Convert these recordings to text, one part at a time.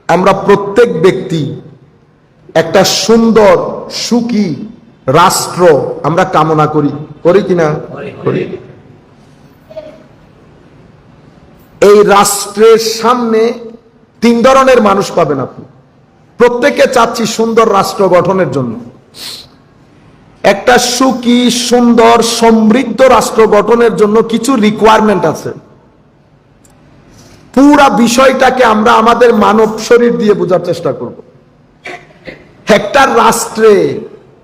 আমরা প্রত্যেক ব্যক্তি একটা সুন্দর সুখী রাষ্ট্র আমরা কামনা করি, করি কিনা? করি। এই রাষ্ট্রের সামনে তিন ধরনের মানুষ পাবেন আপনি। প্রত্যেকে চাচ্ছি সুন্দর রাষ্ট্র গঠনের জন্য। একটা সুখী সুন্দর সমৃদ্ধ রাষ্ট্র গঠনের জন্য কিছু রিকোয়ারমেন্ট আছে। পুরা বিষয়টাকে আমরা আমাদের মানব শরীর দিয়ে বোঝার চেষ্টা করব। একটা রাষ্ট্রে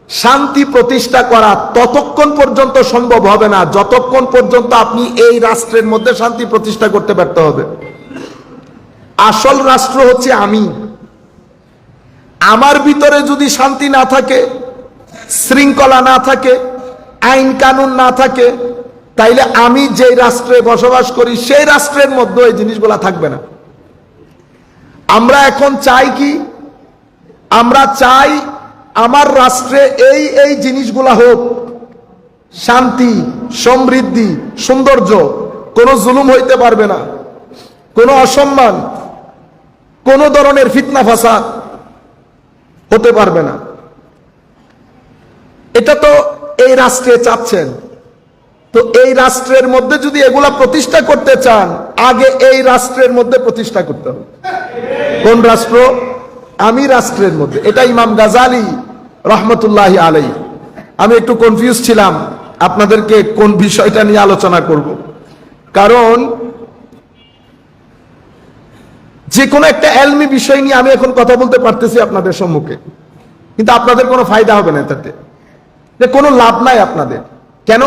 শান্তি প্রতিষ্ঠা করা ততক্ষণ পর্যন্ত সম্ভব হবে না যতক্ষণ পর্যন্ত আপনি এই রাষ্ট্রের মধ্যে শান্তি প্রতিষ্ঠা করতে ব্যর্থ হবে। আসল রাষ্ট্র হচ্ছে আমি। আমার ভিতরে যদি শান্তি না থাকে, শৃঙ্খলা না থাকে, আইন কানুন না থাকে, তাইলে আমি যে রাষ্ট্রে বসবাস করি সেই রাষ্ট্রের মধ্যে এই জিনিসগুলা থাকবে না। আমরা এখন চাই কি? আমরা চাই আমার রাষ্ট্রে এই এই জিনিসগুলা হোক, শান্তি, সমৃদ্ধি, সৌন্দর্য, কোনো জুলুম হইতে পারবে না, কোনো অসম্মান, কোনো ধরনের ফিতনা ফাসাদ হতে পারবে না। এটা তো এই রাষ্ট্রে চাচ্ছেন। তো এই রাষ্ট্রের মধ্যে যদি এগুলা প্রতিষ্ঠা করতে চান, আগে এই রাষ্ট্রের মধ্যে প্রতিষ্ঠা করতে হবে। কোন রাষ্ট্র? আমি রাষ্ট্রের মধ্যে। এটা ইমাম গাজালি রহমতুল্লাহি আলাইহি। আমি একটু কনফিউজ ছিলাম আপনাদেরকে কোন বিষয়টা নিয়ে আলোচনা করব, কারণ যে কোনো একটা এলমি বিষয় নিয়ে আমি এখন কথা বলতে পারতেছি আপনাদের সম্মুখে, কিন্তু আপনাদের কোনো ফায়দা হবে না, এটাতে কোনো লাভ নাই আপনাদের। কেন?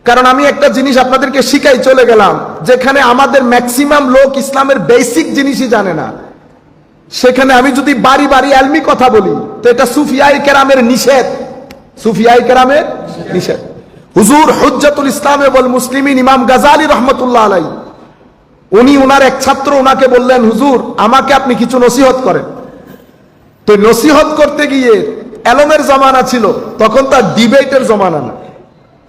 কারণ আমি একটা জিনিস আপনাদেরকে শিখাই চলে গেলাম, যেখানে আমাদের ম্যাক্সিমাম লোক ইসলামের বেসিক জিনিসই জানে না, সেখানে আমি যদি বাড়ি বাড়ি এলমি কথা বলি তো এটা সুফিয়ায়ে কেরামের নিষেধ। সুফিয়ায়ে কেরামের নিষেধ। হুজুর হুজ্জাতুল ইসলাম ওয়াল মুসলিমিন ইমাম গাজালি রহমতুল্লাহ আলাইহি, উনি ওনার এক ছাত্র ওনাকে বললেন, হুজুর আমাকে আপনি কিছু নসিহত করেন। তো নসিহত করতে গিয়ে এলমের জমানা ছিল, তখন তার ডিবেটের জমানা না।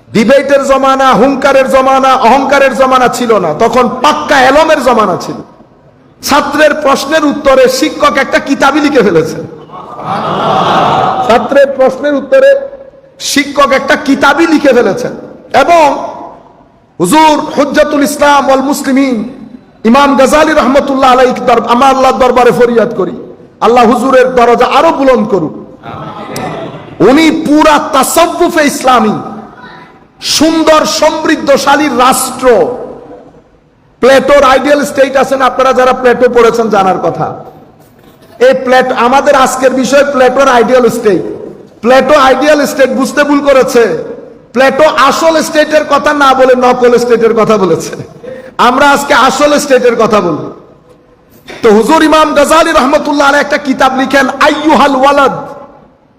ডিবেটের জমানা, হুঙ্কারের জমানা, অহংকারের জমানা ছিল না, তখন পাক্কা এলমের জমানা ছিল। ছাত্রের প্রশ্নের উত্তরে শিক্ষক একটা কিতাবই লিখে ফেলেছে। ছাত্রের প্রশ্নের উত্তরে শিক্ষক একটা কিতাবই লিখে ফেলেছেন। এবং হুজুর হুজ্জাতুল ইসলাম ওয়াল মুসলিমিন ইমাম গাজালি রহমতুল্লাহ আলাইহি, আমার আল্লাহর দরবারে ফরিয়াদ করি আল্লাহ হুজুরের দরজা আরো বুলন্দ করুক। উনি পুরা তাসাউফে ইসলামী সুন্দর সমৃদ্ধশালী রাষ্ট্র, প্লেটোর আইডিয়াল স্টেট আছেন, আপনারা যারা প্লেটো পড়েছেন জানার কথা। এই প্লেটো আমাদের আজকের বিষয় প্লেটোর ideal state. Plato ideal state বুঝতে ভুল করেছে। প্লেটো আসল স্টেটের কথা না বলে নকল স্টেটের কথা বলেছে। আমরা আজকে আসল স্টেটের কথা বলবো। তো হুজুর ইমাম গাজালি রহমতুল্লাহ আলাইহি একটা কিতাব লিখেন, আইয়ুহাল ওয়ালাদ,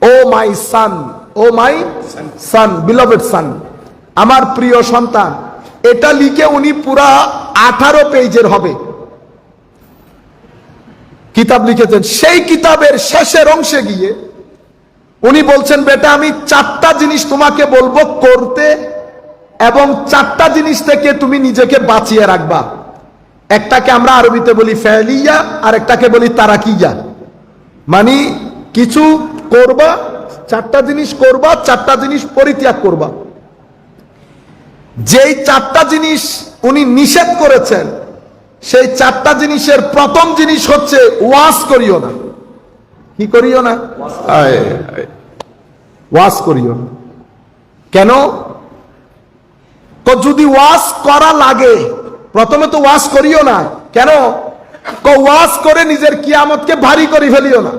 ও মাই সান, ও মাই সান, বিলভেড সান, আমার প্রিয় সন্তান। এটা লিখে উনি পুরা 18 পেজের হবে কিতাব লিখেছেন। সেই কিতাবের শেষের অংশে গিয়ে উনি বলছেন, বেটা আমি 4টা জিনিস তোমাকে বলবো করতে, এবং 4টা জিনিস থেকে তুমি নিজেকে বাঁচিয়ে রাখবা। একটাকে আমরা আরবিতে বলি ফেলিয়া, আর একটাকে বলি তারাকিয়া, মানে কিছু করবা, 4টা জিনিস করবা, 4টা জিনিস পরিত্যাগ করবা। যেই 4টা জিনিস উনি নিষেধ করেছেন, সেই 4টা জিনিসের প্রথম জিনিস হচ্ছে ওয়াজ করিও না। কি করিও না? ওয়াজ করিও না। কেন? যদি ওয়াজ করা লাগে, প্রথমে তো ওয়াজ করিও না। কেন? ওয়াজ করে নিজের কিয়ামতকে ভারী করে ফেলিও না।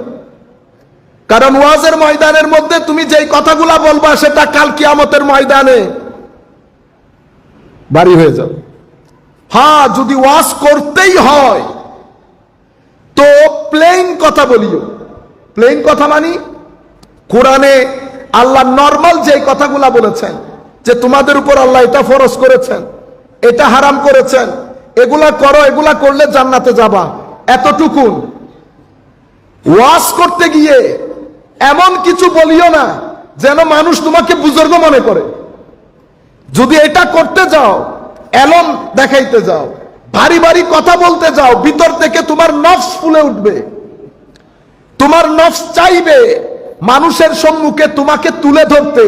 কারণ ওয়াজের ময়দানের মধ্যে তুমি যেই কথাগুলা বলবা সেটা কাল কিয়ামতের ময়দানে ভারী হয়ে যাবে। হ্যাঁ, যদি ওয়াজ করতেই হয় তো প্লেন কথা বলিও। প্লেন কথা মানে কোরআনে আল্লাহ নরমাল যে কথাগুলা বলেছেন, যে তোমাদের উপর আল্লাহ এটা ফরজ করেছেন, এটা হারাম করেছেন, এগুলা করো, এগুলা করলে জান্নাতে যাবা, এতটুকুন। ওয়াজ করতে গিয়ে এমন কিছু বলিও না যেন মানুষ তোমাকে বুজুর্গ মনে করে। যদি এটা করতে যাও, এলম দেখাইতে যাও, ভারী ভারী কথা বলতে যাও, ভিতর থেকে তোমার নফস ফুলে উঠবে। তোমার নফস চাইবে মানুষের সম্মুখে তোমাকে তুলে ধরতে,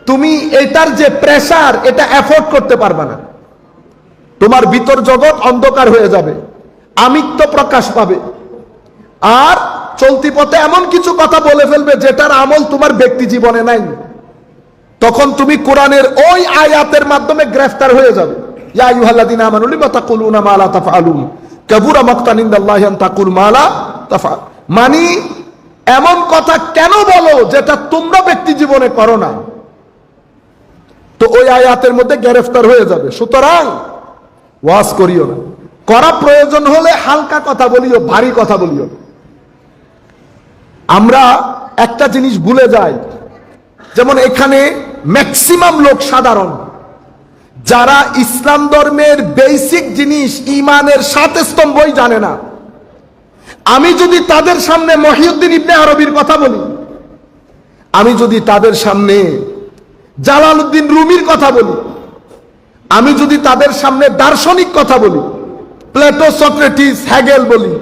তুমি এটার যে প্রেসার এটা এফোর্ড করতে পারবে না। তোমার ভিতর জগৎ অন্ধকার হয়ে যাবে, আমিত্ব প্রকাশ পাবে, আর চলতি পথে এমন কিছু কথা বলে ফেলবে যেটার আমল তোমার ব্যক্তি জীবনে নাই। তখন তুমি কোরআনের ওই আয়াতের মাধ্যমে গ্রেফতার হয়ে যাবে। ইয়া আইয়ুহাল্লাযীনা আমানু লিমা তাকুলুনা মা লা তাফআলুন কাবুরা মাকতান ইনদাল্লাহি আন তাকুল মা লা তাফআল। মানে এমন কথা কেন বলো যেটা তোমরা ব্যক্তি জীবনে করো না? তো ওই আয়াতের মধ্যে গ্রেফতার হয়ে যাবে। সুতরাং ওয়াজ করিও না, করা প্রয়োজন হলে হালকা কথা বলিও, ভারী কথা বলিও। আমরা একটা জিনিস ভুলে যাই, যেমন এখানে ম্যাক্সিমাম লোক সাধারণ, যারা ইসলাম ধর্মের বেসিক জিনিস ঈমানের 7 স্তম্ভই জানে না। আমি যদি তাদের সামনে মহিউদ্দিন ইবনে আরবির কথা বলি, আমি যদি তাদের সামনে জালালউদ্দিন রুমির কথা বলি, আমি যদি তাদের সামনে দার্শনিক কথা বলি, প্লেটো, সক্রেটিস, হেগেল বলি,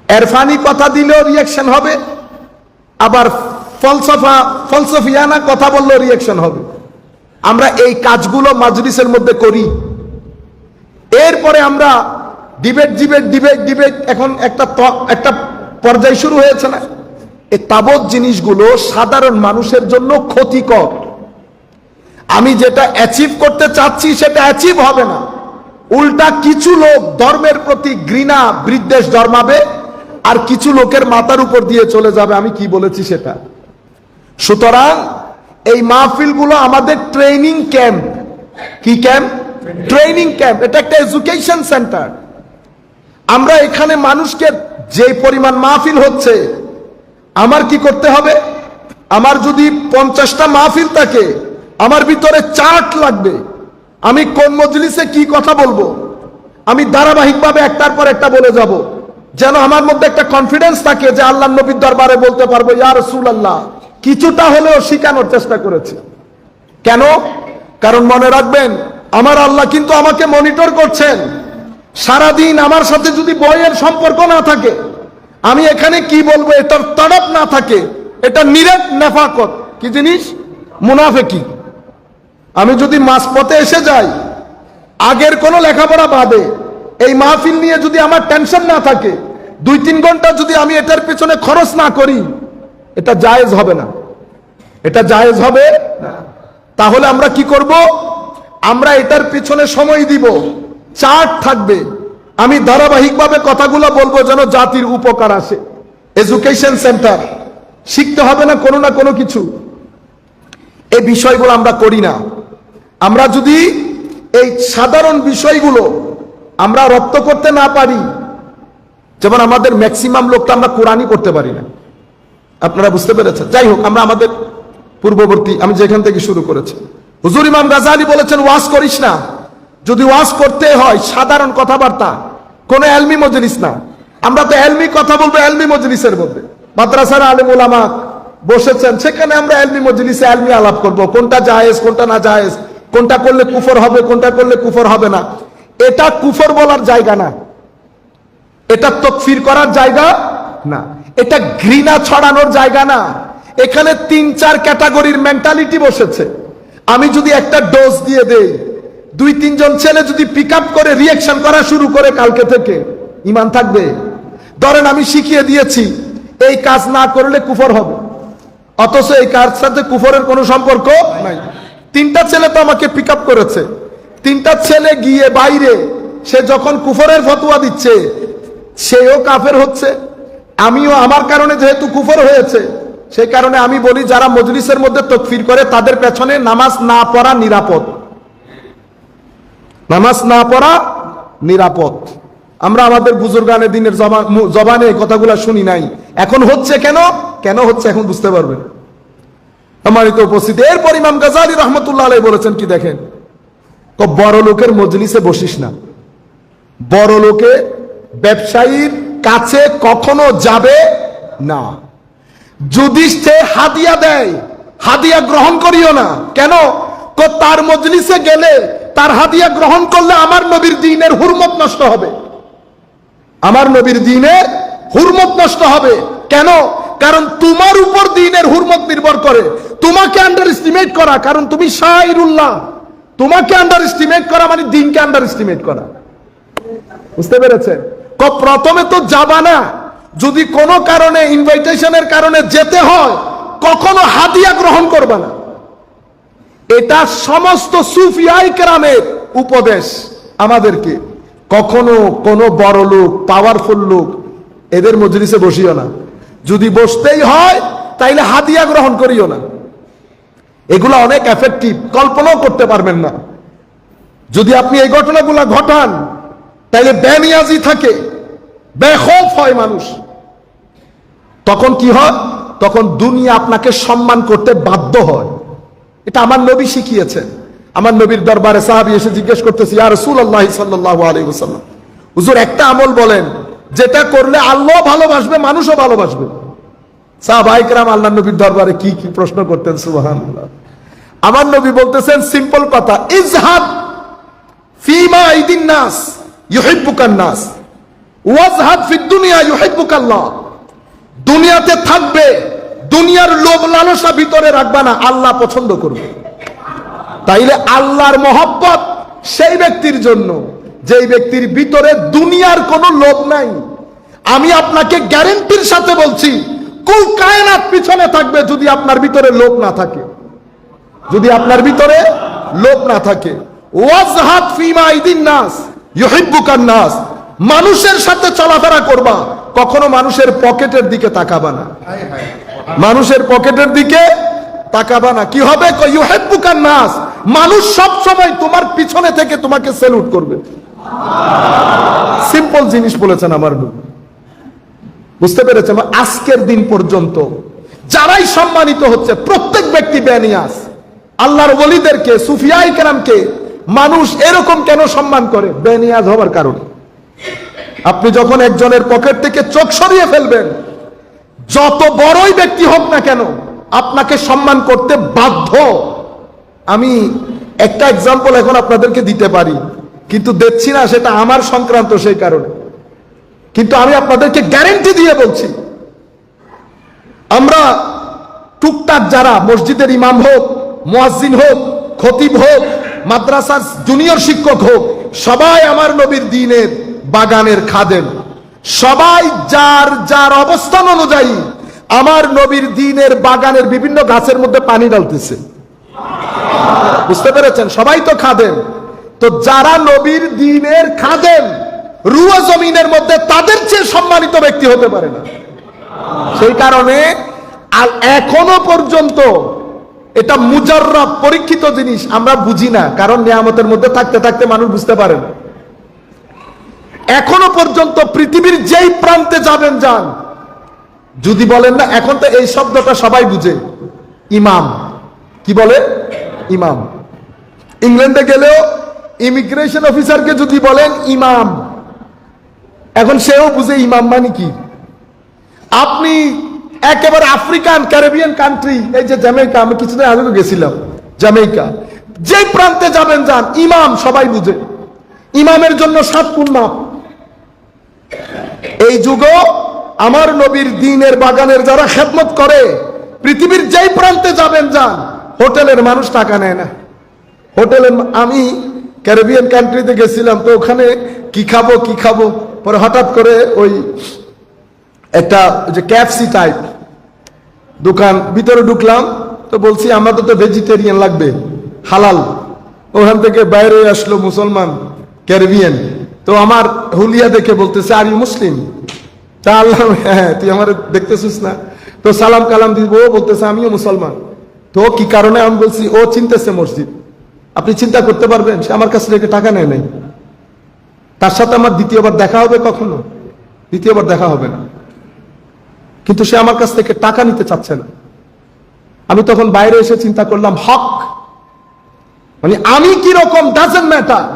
এরফানি কথা দিলেও রিয়াকশন হবে, আবার ফলসফিয়ানা কথা বললেও রিয়াকশন হবে। আমরা এই কাজগুলো মাজলিসের মধ্যে করি। এরপরে আমরা ডিবেট এখন একটা পর্যায় শুরু হয়েছে না? এই তাবৎ জিনিসগুলো সাধারণ মানুষের জন্য ক্ষতিকর। আমি যেটা অ্যাচিভ করতে চাচ্ছি সেটা অ্যাচিভ হবে না, উল্টা কিছু লোক ধর্মের প্রতি ঘৃণা বিদ্বেষ জন্মাবে, আর কিছু লোকের মাথার উপর দিয়ে চলে যাবে আমি কি বলেছি সেটা। সুতরাং এই মাহফিলগুলো আমাদের ট্রেনিং ক্যাম্প। কি ক্যাম্প? Training camp. এটা একটা এডুকেশন সেন্টার। আমরা এখানে মানুষকে যে পরিমাণ মাহফিল হচ্ছে, আমার কি করতে হবে? আমার যদি 50টা মাহফিল থাকে, আমার ভিতরে চার্ট লাগবে। আমি কোন মজলিসে কি কথা বলবো, আমি ধারাবাহিকভাবে একটার পর একটা বলে যাব, যেন আমার মধ্যে একটা কনফিডেন্স থাকে যে আল্লাহর নবীর দরবারে বলতে পারবো, ইয়া রাসূলুল্লাহ কিছুটা হলেও শিখানোর চেষ্টা করেছি। কেন? কারণ মনে রাখবেন, আমার আল্লাহ কিন্তু আমাকে মনিটর করছেন। সারাদিন আমার সাথে যদি বইয়ের সম্পর্ক না থাকে, আমি এখানে কি বলবো এটার তড়প না থাকে, এটা নিরেট নেফাকত। কি জিনিস? মুনাফিকি। আমি যদি মাঝপথে এসে যাই, আগের কোনো লেখাপড়া বাদে এই মাহফিল নিয়ে যদি আমার টেনশন না থাকে, 2-3 ঘন্টা যদি আমি এটার পেছনে খরচ না করি, এটা জায়েজ হবে না। এটা জায়েজ হবে না। তাহলে আমরা কি করব? আমরা এটার পিছনে সময় দিব, চার্ট থাকবে, আমি ধারাবাহিকভাবে কথাগুলো বলবো যেন জাতির উপকার আসে। এডুকেশন সেন্টার, শিখতে হবে না কোনো কিছু। এই বিষয়গুলো আমরা করি না। আমরা যদি এই সাধারণ বিষয়গুলো আমরা রপ্ত করতে না পারি, যেমন আমাদের ম্যাক্সিমাম লোকটা আমরা কোরআনই পড়তে পারি না, আপনারা বুঝতে পেরেছেন। যাই হোক, আমরা আমাদের পূর্ববর্তী, আমি যেখান থেকে শুরু করেছি, হুজুর ইমাম গাজালি বলেছেন ওয়াজ করিস না। যদি ওয়াজ করতে হয় সাধারণ কথাবার্তা, কোনো এলমি মজলিস না। আমরা তো এলমি কথা বলবো এলমি মজলিসের মধ্যে, মাদ্রাসার আলেম ওলামা বসেছেন, সেখানে আমরা এলমি মজলিসে এলমি আলাপ করব, কোনটা জায়েজ কোনটা না জায়েজ, কোনটা করলে কুফর হবে কোনটা করলে কুফর হবে না। এটা কুফর বলার জায়গা না, এটা তাকফীর করার জায়গা না, এটা ঘৃণা ছড়ানোর জায়গা না। এখানে 3-4 ক্যাটাগরির মেন্টালিটি বসেছে। আমি যদি একটা ডোজ দিয়ে দেই, 2-3 জন ছেলে যদি পিক আপ করে রিয়াকশন করা শুরু করে কালকে থেকে, ঈমান থাকবে? ধরেন আমি শিখিয়ে দিয়েছি এই কাজ না করলে কুফর হবে, অথচ এই কাজের সাথে কুফরের কোনো সম্পর্ক নাই। 3টা ছেলে তো আমাকে পিক আপ করেছে, 3টা ছেলে গিয়ে বাইরে সে যখন কুফরের ফতোয়া দিচ্ছে, সেও কাফের হচ্ছে, আমিও আমার কারণে যেহেতু কুফর হয়েছে, সেই কারণে আমি বলি যারা মজলিসের মধ্যে তাকফীর করে তাদের পেছনে নামাজ না পড়া নিরাপদ। নামাজ না পড়া নিরাপদ। আমরা আমাদের বুজুর্গানে দিনের জবানে কথাগুলো শুনি নাই, এখন হচ্ছে কেন হচ্ছে এখন বুঝতে পারবেন। সম্মানিত উপস্থিতি, এরপর ইমাম গাজালি রহমতুল্লাহ আলাইহি বলেছেন কি দেখেন, বড় লোকের মজলিসে বসিস না, বড় লোকে ব্যবসায়ীর কাছে কখনো যাবে না। যদি সে হাদিয়া দেয়, হাদিয়া গ্রহণ করিও না। কেন? তার মজলিসে গেলে, তার হাদিয়া গ্রহণ করলে আমার নবীর দ্বীনের হুরমত নষ্ট হবে, আমার নবীর দ্বীনের হুরমত নষ্ট হবে। কেন? কারণ তোমার উপর দ্বীনের হুরমত নির্ভর করে। তোমাকে আন্ডার এস্টিমেট করা, কারণ তুমি শাইরুল্লাহ, তোমাকে আন্ডার এস্টিমেট করা মানে দ্বীনকে আন্ডার এস্টিমেট করা। বুঝতে পেরেছেন? প্রথমে তো যাবা না, যদি কোনো কারণে ইনভাইটেশনের কারণে যেতে হয় কখনো হাদিয়া গ্রহণ করবা না। এটা সমস্ত সুফিয়ায়ে কেরামের উপদেশ আমাদেরকে। কখনো কোনো বড় লোক, পাওয়ারফুল লোক, এদের মজলিসে বসিও না। যদি বসতেই হয় তাইলে হাদিয়া গ্রহণ করিও না। এগুলো অনেক এফেক্টিভ, কল্পনাও করতে পারবেন না। যদি আপনি এই ঘটনাগুলো ঘটান তাইলে বেনিয়াজি থাকে, বেখৌফ হয় মানুষ। তখন কি হয়? তখন দুনিয়া আপনাকে সম্মান করতে বাধ্য হয়। এটা আমার নবী শিখিয়েছেন। আমার নবীর দরবারে সাহাবী এসে জিজ্ঞেস করতেছে, ইয়া রাসূলুল্লাহ সাল্লাল্লাহু আলাইহি ওয়াসাল্লাম, হুজুর একটা আমল বলেন যেটা করলে আল্লাহ ভালোবাসবে, মানুষও ভালোবাসবে। সাহাবায়ে কেরাম আল্লাহর নবীর দরবারে কি কি প্রশ্ন করতেন, সুবহানাল্লাহ। আমার নবী বলতেছেন সিম্পল কথা, ইজহাদ ফিমা আইদিন নাস ইউহিব্বুকান নাস ওয়াজহাদ ফিদ দুনিয়া ইউহিব্বুকাল্লাহ। দুনিয়াতে থাকবে, দুনিয়ার লোভ লালসা ভিতরে রাখবা না, আল্লাহ পছন্দ করবে। তাইলে আল্লাহর মহব্বত সেই ব্যক্তির জন্য যেই ব্যক্তির ভিতরে দুনিয়ার কোনো লোভ নাই। আমি আপনাকে গ্যারান্টির সাথে বলছি, কুল কায়নাত পিছনে থাকবে যদি আপনার ভিতরে লোভ না থাকে। যদি আপনার ভিতরে লোভ না থাকে। ওয়াজহাদ ফিমা আইদিন নাস ইউহিব্বুকান নাস, মানুষের সাথে চলাফেরা করবা, কখনো মানুষের পকেটের দিকে তাকাবা না। মানুষের পকেটের দিকে তাকাবা না। কি হবে? ইউহিব্বুকান নাস, মানুষ সব সময় তোমার পিছনে থেকে তোমাকে স্যালুট করবে। সিম্পল জিনিস বলেছেন আমার নবী। বুঝতে পেরেছেন? আজকের দিন পর্যন্ত যারাই সম্মানিত হচ্ছে প্রত্যেক ব্যক্তি বেনিয়াস। আল্লাহর ওলিদেরকে, সুফিয়ায়ে কেরামকে মানুষ এরকম কেন সম্মান করে? বেনিয়াজ হওয়ার কারণে। আপনি যখন একজনের পকেট থেকে চোখ সরিয়ে ফেলবেন, যত বড়ই ব্যক্তি হোক না কেন আপনাকে সম্মান করতে বাধ্য। আমি একটা এক্সাম্পল এখন আপনাদেরকে দিতে পারি, কিন্তু দেখছি না সেটা আমার সংক্রান্ত, সেই কারণে। কিন্তু আমি আপনাদেরকে গ্যারান্টি দিয়ে বলছি, আমরা টুকটাক যারা মসজিদের ইমাম হোক, মুয়াজ্জিন হোক, খতিব হোক, মাদ্রাসার জুনিয়র শিক্ষক হোক, সবাই আমার নবীর দ্বীনের বাগানের খাদেম। সবাই যার যার অবস্থান অনুযায়ী আমার নবীর দ্বীনের বাগানের বিভিন্ন গাছের মধ্যে পানি ঢালতেছে। বুঝতে পেরেছেন? সবাই তো খাদেম। তো যারা নবীর দ্বীনের খাদেম, রুয়া জমিনের মধ্যে তাদের চেয়ে সম্মানিত ব্যক্তি হতে পারে না। সেই কারণে আর এখনো পর্যন্ত এটা মুজাররাব, পরীক্ষিত জিনিস, আমরা বুঝি না, কারণ নিয়ামতের মধ্যে থাকতে থাকতে মানুষ বুঝতে পারে না। এখনো পর্যন্ত পৃথিবীর যেই প্রান্তে যাবেন যান, যদি বলেন না, এখন তো এই শব্দটা সবাই বুঝে, ইমাম। কি বলে? ইমাম। ইংল্যান্ডে গেলেও ইমিগ্রেশন অফিসারকে যদি বলেন ইমাম, এখন সেও বুঝে ইমাম মানে কি। আপনি একেবারে আফ্রিকান ক্যারিবিয়ান কান্ট্রি, এই যে জ্যামাইকা, আমি কিছুদিন আগে গেছিলাম জ্যামাইকা, যে প্রান্তে যাবেন যান, ইমাম সবাই বুঝে। ইমামের জন্য 7 গুণ মাপ। এই যুগও আমার নবীর দ্বীনের বাগানের যারা খেদমত করে, পৃথিবীর যেই প্রান্তে যাবেন যান, হোটেলের মানুষ টাকা নেয় না। হোটেলের, আমি ক্যারিবিয়ান কান্ট্রিতে গেছিলাম, তো ওখানে কি খাবো কি খাবো, পরে হঠাৎ করে ওই একটা যে ক্যাফসি টাইপ দোকান, ভিতরে ঢুকলাম, তো বলছি আমাদের তো ভেজিটেরিয়ান লাগবে, হালাল। ওখান থেকে বাইরে আসলো মুসলমান ক্যারিবিয়ান, তো আমার হুলিয়া দেখে বলতেছে, আর ইউ মুসলিম? তা আল্লাহ, হ্যাঁ, তুই আমার দেখতেছিস না? তো সালাম কালাম দিব, ও বলতেছে আমিও মুসলমান। তো কি কারণে? আমি বলছি, ও চিনতেছে মসজিদ। আপনি চিন্তা করতে পারবেন, সে আমার কাছ থেকে টাকা নেয় নাই। তার সাথে আমার দ্বিতীয়বার দেখা হবে কখনো? দ্বিতীয়বার দেখা হবে না। কিন্তু সে আমার কাছ থেকে টাকা নিতে চাচ্ছে না। আমি তখন বাইরে এসে চিন্তা করলাম, হক মানে আমি কি রকম ডাজন্ট ম্যাটার,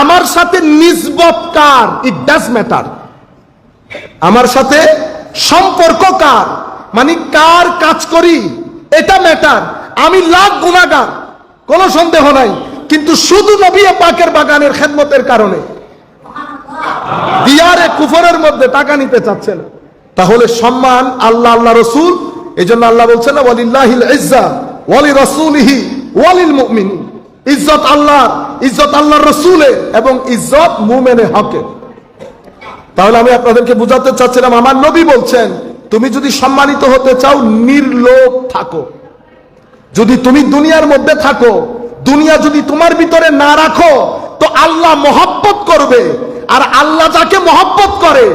আমার সাথে নিসবত কার, ইট ডাজ ম্যাটার। আমার সাথে সম্পর্ক কার, মানে কার কাজ করি, এটা ম্যাটার। আমি লাখ গুনাহগার, কোনো সন্দেহ নাই, কিন্তু শুধু নবী পাকের বাগানের খেদমতের কারণে দিয়ারে কুফরের মধ্যে টাকা নিতে চাচ্ছে না। তাহলে সম্মান আল্লাহ, আল্লাহ রসুল, এই জন্য আল্লাহ বলছেন না ওয়ালিল্লাহিল ইজ্জা ওয়ালি রাসূলিহি ওয়ালিল মুমিনিন, ইজ্জত আল্লাহ, ইজ্জত আল্লাহর রসুলের এবং ইজ্জত মুমিনের হকের। তাহলে আমি আপনাদেরকে বুঝাতে চাচ্ছিলাম, আমার নবী বলছেন তুমি যদি সম্মানিত হতে চাও নির্লোভ থাকো। যদি তুমি দুনিয়ার মধ্যে থাকো, দুনিয়া যদি তোমার ভিতরে না রাখো, তো আল্লাহ মহব্বত করবে, আর আল্লাহ যাকে মহব্বত করে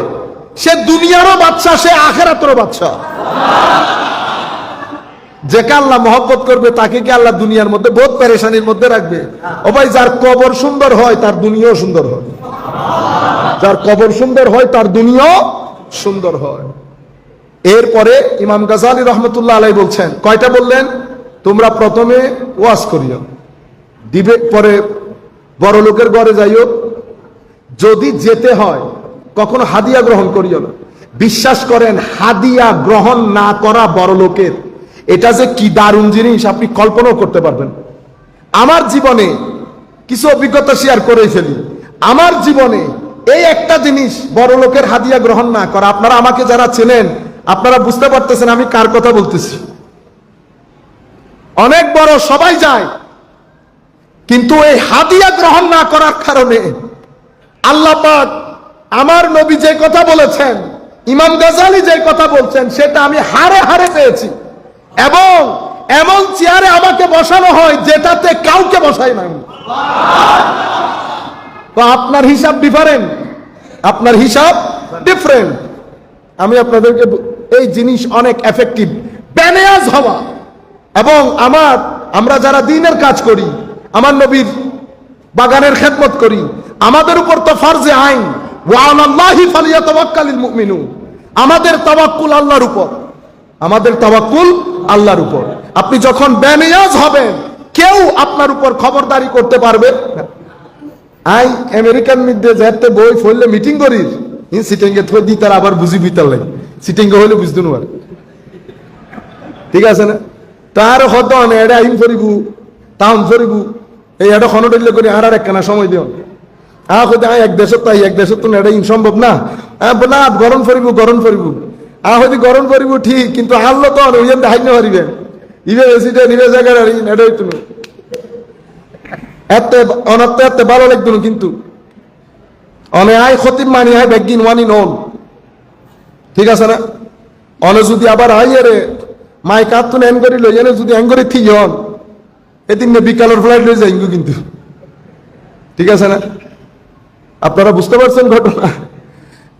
সে দুনিয়ারও বাদশা, সে আখিরাতেরও বাদশা। যাকে আল্লাহ মহব্বত করবে তাকে কি আল্লাহ দুনিয়ার মধ্যে বহুত পেরেশানির মধ্যে রাখবে? ও ভাই, যার কবর সুন্দর হয় তার দুনিয়াও সুন্দর হয়, যার কবর সুন্দর হয় তার দুনিয়াও সুন্দর হয়। এরপরে ইমাম গাজালি রহমতুল্লাহ আলাইহি বলছেন, কয়টা বললেন? তোমরা প্রথমে ওয়াজ করিও, দিবে, পরে বড় লোকের ঘরে যাইও, যদি যেতে হয় কখনো হাদিয়া গ্রহণ করিও না। বিশ্বাস করেন, হাদিয়া গ্রহণ না করা বড় লোকের, এটা যে কি দারুণ জিনিস আপনি কল্পনাও করতে পারবেন। আমার জীবনে কিছু অভিজ্ঞতা শেয়ার করে ফেলি। আমার জীবনে এই একটা জিনিস, বড় লোকের হাদিয়া গ্রহণ না করা। আপনারা আমাকে যারা চেনেন আপনারা বুঝতে পারতেছেন আমি কার কথা বলতেছি। অনেক বড় সবাই যায়, কিন্তু এই হাদিয়া গ্রহণ না করার কারণে আল্লাহ পাক আমার নবী যে কথা বলেছেন, ইমাম গাজালি যে কথা বলছেন, সেটা আমি হারে হারে পেয়েছি। এবং এমন চেয়ারে আমাকে বসানো হয় যেটাতে কাউকে বসাই নাই। তো আপনার হিসাব ডিফারেন্ট, আপনার হিসাব ডিফারেন্ট। আমি আপনাদেরকে এই জিনিস অনেক এফেক্টিভ, বেনিয়াজ হওয়া। এবং আমরা যারা দ্বীনের কাজ করি, আমার নবীর বাগানের খেদমত করি, আমাদের উপর তো ফরজে আইন, ওয়া আলাল্লাহি ফালিয়াতাওয়াক্কালিল মুমিনুন, আমাদের তাওয়াক্কুল আল্লাহর উপর, আমাদের তাওয়াক্কুল আল্লাহর উপর। আপনি যখন বেনিয়াজ হবেন, কেউ আপনার উপর খবরদারি করতে পারবে না। আই আমেরিকান মধ্যে যেতে বই ফললে মিটিং করিস, সিটিংয়ে থই দি তার আবার বুঝি বিতাল লাগে, সিটিংয়ে হইলে বুঝতে না, ঠিক আছে না? তার হত এটা আইন ফরিবু তাহন ফরিবু, এই এটা খনডলে করে আর একখানা সময় দিও হতে এক দেশত তাই এক দেশত তো এটা সম্ভব না, না গরম ফরিবু গরম ফরিবু হয়তো গরম ফরিবু ঠিক, কিন্তু হারলো তো ওই হাইন পারিবেন ইবে এসিটা নিবে জায়গার এটা হইতো না, এত অনাত্ম এত ভালো লাগতো না। কিন্তু অনে আয় খতিব মানি আয় ব্যাগিন ওয়ানি নন, ঠিক আছে না? অনে যদি আবার আই রে মাই কাতুন এন করি লই জানে, যদি এন করে ঠিক হন এদিন বিকালের ফ্লাইট লই যাই কিন্তু, ঠিক আছে না? আপনারা বুঝতে পারছেন ঘটনা।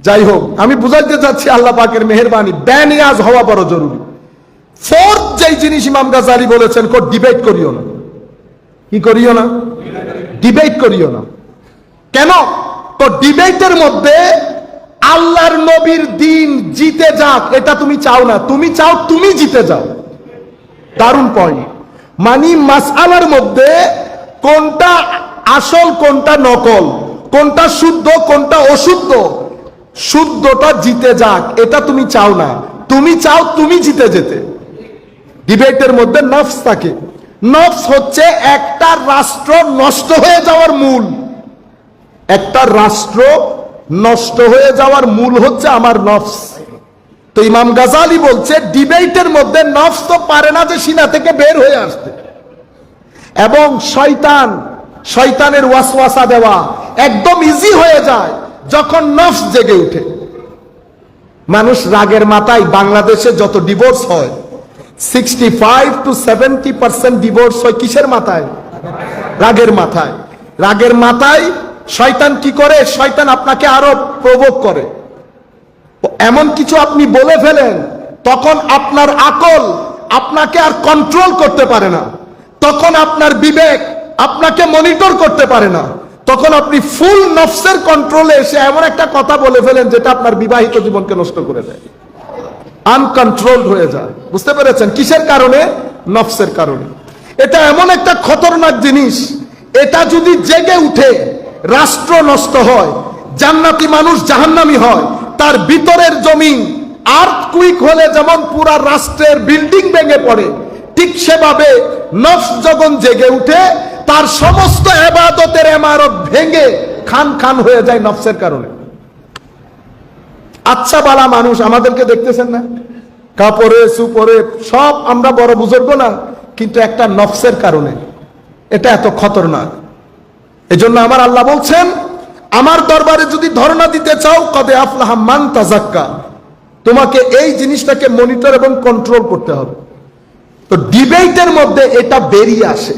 যাই হোক, আমি বুঝাইতে চাচ্ছি আল্লাহ পাকের মেহেরবানি, বেনিয়াজ হওয়া বড় জরুরি। ফোর্থ যেই জিনিস ইমাম গাজালি বলেছেন, কো ডিবেট করিও না। কি করিও না? ডিবেট করিও না। কেন? তো ডিবেটের মধ্যে আল্লাহর নবীর দিন জিতে যাক এটা তুমি চাও না, তুমি চাও তুমি জিতে যাও। দারুণ পয়েন্ট। মানে মাসআলার মধ্যে কোনটা আসল কোনটা নকল, কোনটা শুদ্ধ কোনটা অশুদ্ধ, শুদ্ধটা জিতে যাক এটা তুমি চাও না, তুমি চাও তুমি জিতে যেতে। ডিবেটের মধ্যে নফস থাকে। নফস হচ্ছে একটা রাষ্ট্র নষ্ট হয়ে যাওয়ার মূল। একটা রাষ্ট্র নষ্ট হয়ে যাওয়ার মূল হচ্ছে আমার নফস। তো ইমাম গাজালি বলছে ডিবেটের মধ্যে নফস তো পারে না যে সিনা থেকে বের হয়ে আসতে, এবং শয়তানের ওয়াসওয়াসা দেওয়া একদম ইজি হয়ে যায় যখন নফস জেগে উঠে। মানুষ রাগের মাথায়, বাংলাদেশে যত ডিভোর্স হয় 65 to 70% ডিভোর্স হয় কিসের মাথায়? রাগের মাথায়। রাগের মাথায় শয়তান কি করে? শয়তান আপনাকে আরো প্রভোগ করে, এমন কিছু আপনি বলে ফেলেন তখন আপনার আকল আপনাকে আর কন্ট্রোল করতে পারে না, তখন আপনার বিবেক আপনাকে মনিটর করতে পারে না, তখন আপনি ফুল নফসের কন্ট্রোলে এসে এমন একটা কথা বলে ফেলেন যেটা আপনার বিবাহিত জীবনকে নষ্ট করে দেয়, আনকন্ট্রোলড হয়ে যায়। বুঝতে পেরেছেন? কিসের কারণে? নফসের কারণে। এটা এমন একটা খতরনাক জিনিস, এটা যদি জেগে উঠে রাষ্ট্র নষ্ট হয়, জান্নাতি মানুষ জাহান্নামী হয়, তার ভিতরের জমিন আর্থকুইক হলে যেমন পুরা রাষ্ট্রের বিল্ডিং ভেঙে পড়ে, ঠিক সেভাবে নফস যখন জেগে উঠে তার সমস্ত ইবাদতের ইমারত ভেঙে খান খান হয়ে যায় নফসের কারণে। আচ্ছা বালা মানুষ, আমাদেরকে দেখতেছেন না, কাপড়ে সুপরে সব আমরা বড় বুজুর্গ না, কিন্তু একটা নফসের কারণে এটা এত খতরনাক। এজন্য আমার আল্লাহ বলছেন, আমার দরবারে যদি ধর্ণা দিতে চাও, কদে আফলাহা মান তাজাক্কা, তোমাকে এই জিনিসটাকে মনিটর এবং কন্ট্রোল করতে হবে। তো ডিবেটের মধ্যে এটা বেরিয়ে আসে,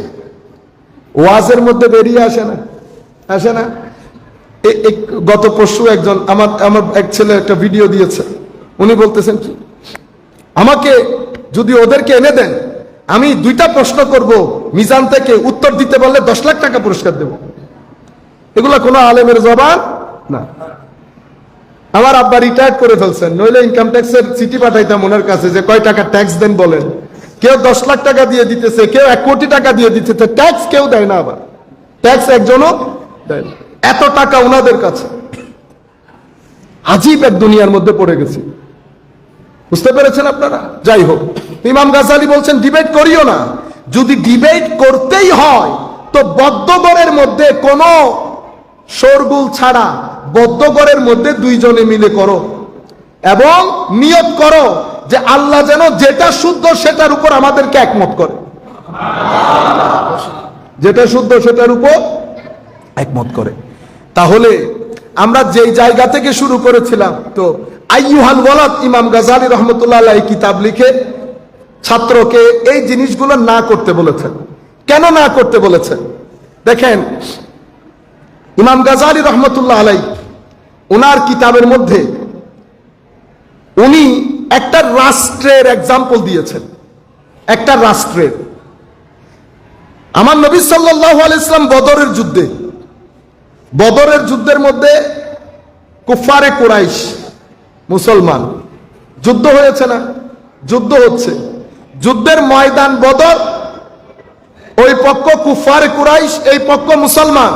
ওয়াজের মধ্যে বেরিয়ে আসে না, আসে না। গত পরশু একজন আমার এক ছেলে একটা ভিডিও দিয়েছে, উনি বলতেছেন কি, আমাকে যদি ওদেরকে এনে দেন, আমি 2টা প্রশ্ন করব, মিজান থেকে উত্তর দিতে পারলে 10 লাখ টাকা পুরস্কার দেব। এগুলা কোনো আলেমের জবান না। আমার আব্বা রিটায়ার্ড করে ফেলছেন, নইলে ইনকাম ট্যাক্সের চিঠি পাঠাইতাম ওনার কাছে যে কয় টাকা ট্যাক্স দেন বলেন। কেউ 10 লাখ টাকা দিয়ে দিতেছে, কেউ 1 কোটি টাকা দিয়ে দিতেছে, ট্যাক্স কেউ দেয় না, আবার ট্যাক্স একজনও দেয় না। এত টাকা ওনাদের কাছে। আজীব এক দুনিয়ার মধ্যে পড়ে গেছে, বুঝতে পেরেছেন আপনারা? যাই হোক, ইমাম গাজালি বলছেন ডিবেট করিও না। যদি ডিবেট করতেই হয় তো বদ্ধঘরের মধ্যে কোনো শোরগুল ছাড়া বদ্ধঘরের মধ্যে 2 জনে মিলে করো এবং নিয়ত করো যে আল্লাহ যেন যেটা শুদ্ধ সেটার উপর আমাদেরকে একমত করে, যেটা শুদ্ধ সেটার উপর একমত করে। তাহলে আমরা যেই জায়গা থেকে শুরু করেছিলাম, তো আইয়ুহাল ওয়ালাদ, ইমাম গাজালি রহমতুল্লাহ আলাইহি কিতাব লিখে ছাত্রকে এই জিনিসগুলো না করতে বলেছেন। কেন না করতে বলেছেন? দেখেন, ইমাম গাজালি রহমতুল্লাহ আলাইহি ওনার কিতাবের মধ্যে উনি একটা রাষ্ট্রের এক্সাম্পল দিয়েছেন, একটা রাষ্ট্রের। আমার নবী সাল্লাল্লাহু আলাইহি সাল্লাম বদরের যুদ্ধের মধ্যে কুফারে কুরাইশ, মুসলমান, যুদ্ধ হয়েছে না? যুদ্ধ হচ্ছে, যুদ্ধের ময়দান বদর, ওই পক্ষ কুফারে কুরাইশ, এই পক্ষ মুসলমান।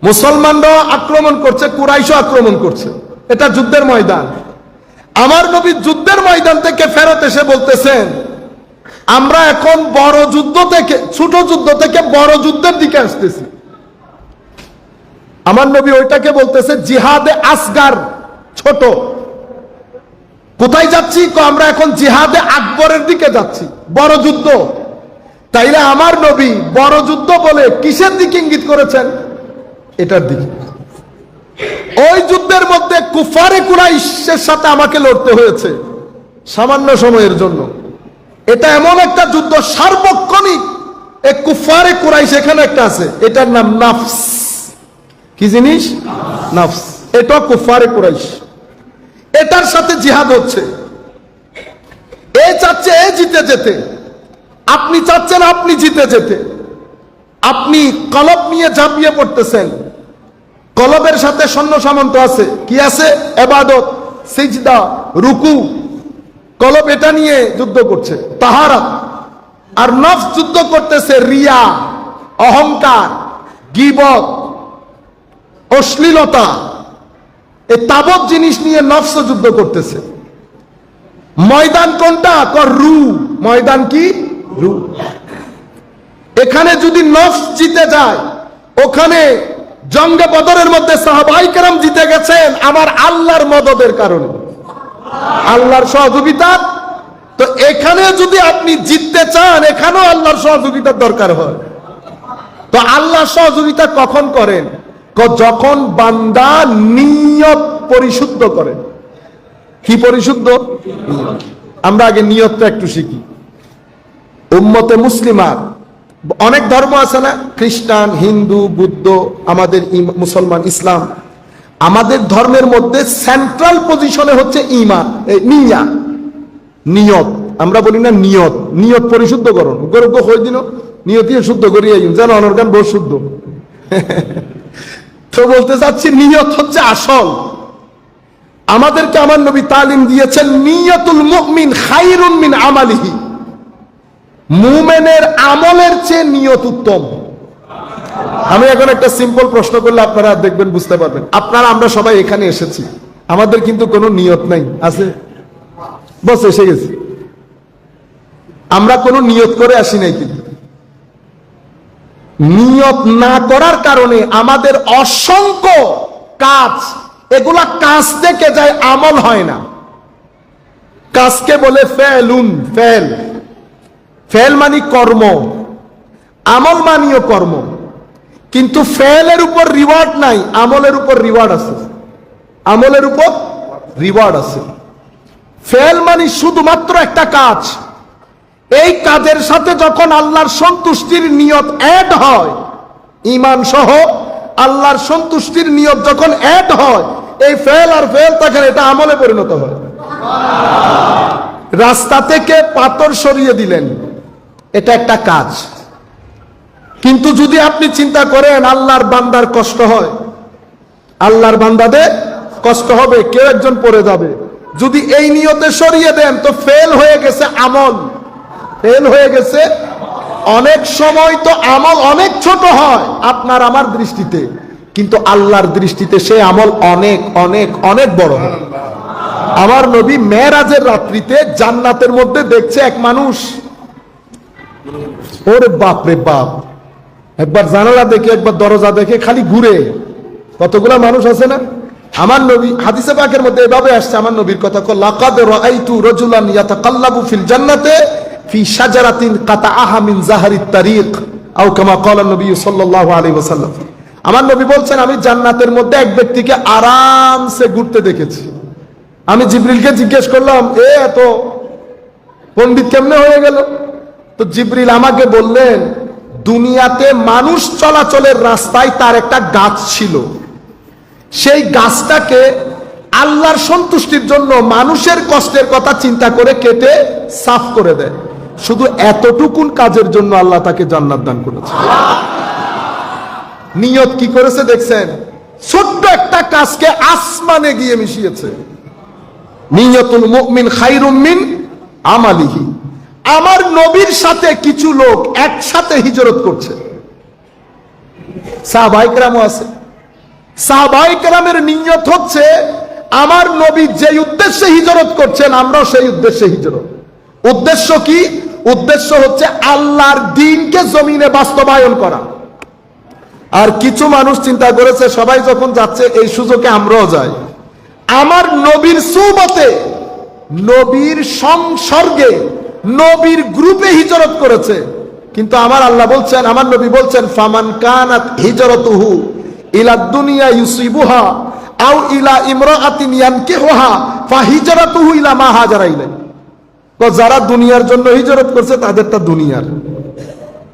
মুসলমানরাও আক্রমণ করছে, কুরাইশও আক্রমণ করছে, এটা যুদ্ধের ময়দান। আমার নবী যুদ্ধের ময়দান থেকে ফেরত এসে বলতেছেন, আমরা এখন বড় যুদ্ধ থেকে, ছোট যুদ্ধ থেকে বড় যুদ্ধের দিকে আসতেছি। আমার নবী ওইটাকে বলতেছে জিহাদে আসগার, ছোট। কোথায় যাচ্ছি? আমরা এখন জিহাদে আকবরের দিকে যাচ্ছি, বড় যুদ্ধ। তাইলে আমার নবী বড় যুদ্ধ বলে কিসের দিকে ইঙ্গিত করেছেন? এটার দিকে। ওই যুদ্ধের মধ্যে কুফারে কুরাইশের সাথে আমাকে লড়তে হয়েছে সামান্য সময়ের জন্য। এটা এমন একটা যুদ্ধ সার্বক্ষণিক। এক কুফারে কুরাইশ এখানে একটা আছে, এটার নাম নাফস। কি জিনিস? নাফস। এটা কুফারে কুরাইশ, এটার সাথে জিহাদ হচ্ছে। এ চাচ্ছে এ জিতে যেতে, আপনি চাচ্ছেন আপনি জিতে যেতে। আপনি কলব নিয়ে ঝাঁপিয়ে পড়তেছেন, কলবের সাথে সৈন্য সামন্ত আছে। কি আছে? ইবাদত, সিজদা, রুকু। কলব এটা নিয়ে যুদ্ধ করছে, তাহারাত। আর নফস যুদ্ধ করতেছে রিয়া, অহংকার, গীবত, অশ্লীলতা। এই তাবৎ জিনিস নিয়ে নফস যুদ্ধ করতেছে। ময়দান কোনটা? রু। ময়দান কি? রু। এখানে যদি নফস জিতে যায়, ওখানে জঙ্গে বদরের মধ্যে সাহাবায়ে কেরাম জিতে গেছেন আমার আল্লাহর মদদের কারণে, আল্লাহর সহযোগিতা। তো এখানে যদি আপনি জিততে চান, এখানেও আল্লাহর সহযোগিতার দরকার হয়। তো আল্লাহর সহযোগিতা কখন করেন? যখন বান্দা নিয়ত পরিশুদ্ধ করেন। কি পরিশুদ্ধ? আমরা আগে নিয়তটা একটু শিখি। উম্মতে মুসলিমার অনেক ধর্ম আছে না, খ্রিস্টান, হিন্দু, বুদ্ধ, আমাদের মুসলমান, ইসলাম। আমাদের ধর্মের মধ্যে সেন্ট্রাল পজিশনে হচ্ছে ঈমান, নিয়ত। আমরা বলি না নিয়ত, নিয়ত পরিশুদ্ধ করুন, গরুক হয়ে দিন নিয়তি শুদ্ধ করিয়ে যেন অনর্গান বহু শুদ্ধ। তো বলতে চাচ্ছি, নিয়ত হচ্ছে আসল। আমাদেরকে আমার নবী তালিম দিয়েছেন, নিয়তুল মুমিন খায়রুন মিন আমালিহি। মুমিনের আমলের চেয়ে নিয়ত উত্তম। আমি এখন একটা সিম্পল প্রশ্ন করলে আপনারা দেখবেন, বুঝতে পারবেন। আপনারা, আমরা সবাই এখানে এসেছি, আমাদের কিন্তু কোনো নিয়ত নাই, আছে? বস এসে গেছি, আমরা কোনো নিয়ত করে আসি নাই। কিন্তু নিয়ত না করার কারণে আমাদের অসংখ্য কাজ এগুলা কাজ থেকে যায়, আমল হয় না। কাজকে বলে ফেলুন, ফেল। ফেল মানে কর্ম, আমল মানিও কর্ম, কিন্তু ফেলের উপর রিওয়ার্ড নাই, আমলের উপর রিওয়ার্ড আছে। আমলের উপর রিওয়ার্ড আছে। ফেল মানে শুধুমাত্র একটা কাজ, এই কাজের সাথে যখন আল্লাহর সন্তুষ্টির নিয়ত অ্যাড হয়, ঈমান সহ আল্লাহর সন্তুষ্টির নিয়ত যখন অ্যাড হয়, এই ফেল আর ফেল তখন এটা আমলে পরিণত হয়। রাস্তা থেকে পাথর সরিয়ে দিলেন, এটা একটা কাজ, কিন্তু যদি আপনি চিন্তা করেন আল্লাহর বান্দার কষ্ট হয়, আল্লাহর বান্দাদের কষ্ট হবে, কেউ একজন পড়ে যাবে, যদি এই নিয়তে সরিয়ে দেন তো ফেল হয়ে গেছে আমল, ফেল হয়ে গেছে। অনেক সময় তো আমল অনেক ছোট হয় আপনার আমার দৃষ্টিতে, কিন্তু আল্লাহর দৃষ্টিতে সে আমল অনেক অনেক অনেক বড় হয়। আমার নবী মেরাজের রাত্রিতে জান্নাতের মধ্যে দেখছে এক মানুষ, ওরে বাপ রে বাপ, একবার জানালা দেখে একবার দরজা দেখে খালি ঘুরে, কতগুলা মানুষ আছে না। আমার নবী হাদিসে পাকের মধ্যে এভাবে আসছে, আমার নবীর কথা, লাকাদ রাআইতু রাজুলান ইয়াতাকাল্লাবু ফিল জান্নাতে ফি শাজারাতিন কাতাআহা মিন যাহরিত তারিক আও কামা ক্বালা নবী সাল্লাল্লাহু আলাইহি ওয়াসাল্লাম। আমার নবী বলছেন, আমি জান্নাতের মধ্যে এক ব্যক্তিকে আরামসে ঘুরতে দেখেছি। আমি জিবরিলকে জিজ্ঞেস করলাম, এত পণ্ডিত কেমনে হয়ে গেল? তো জিবরিল আমাকে বললেন, দুনিয়াতে মানুষ চলাচলের রাস্তায় তার একটা গাছ ছিল, সেই গাছটাকে আল্লাহর সন্তুষ্টির জন্য মানুষের কষ্টের কথা চিন্তা করে কেটে সাফ করে দেয়। শুধু এতটুকুন কাজের জন্য আল্লাহ তাকে জান্নাত দান করেছে। নিয়ত কি করেছে দেখছেন? ছোট্ট একটা কাজকে আসমানে গিয়ে মিশিয়েছে। নিয়তুল মুমিন খায়রুম মিন আমালিহি। আমার নবীর সাথে কিছু লোক একসাথে হিজরত করছে, সাহাবায়ে কেরামও আছে। সাহাবায়ে কেরামের নিয়ত হচ্ছে, আমার নবী যে উদ্দেশ্যে হিজরত করছেন আমরাও সেই উদ্দেশ্যে হিজরত। উদ্দেশ্য কি? উদ্দেশ্য হচ্ছে আল্লাহর দ্বীনকে জমিনে বাস্তবায়ন করা। আর কিছু মানুষ চিন্তা করেছে, সবাই যখন যাচ্ছে এই সুযোগে আমরাও যাই। আমার নবীর সুহবতে, নবীর সংসর্গে, নবীর গ্রুপে হিজরত করেছে, কিন্তু আমার আল্লাহ বলছেন, আমার নবী বলছেন, ফামান কানাত হিজরতুহু ইলা দুনিয়া ইউসিবুহা আও ইলা ইমরাআতিন ইয়ানকিহুহা ফাহিজরাতুহু ইলা মা হাজারা ইলাই। তো যারা দুনিয়ার জন্য হিজরত করছে তাদেরটা দুনিয়ার,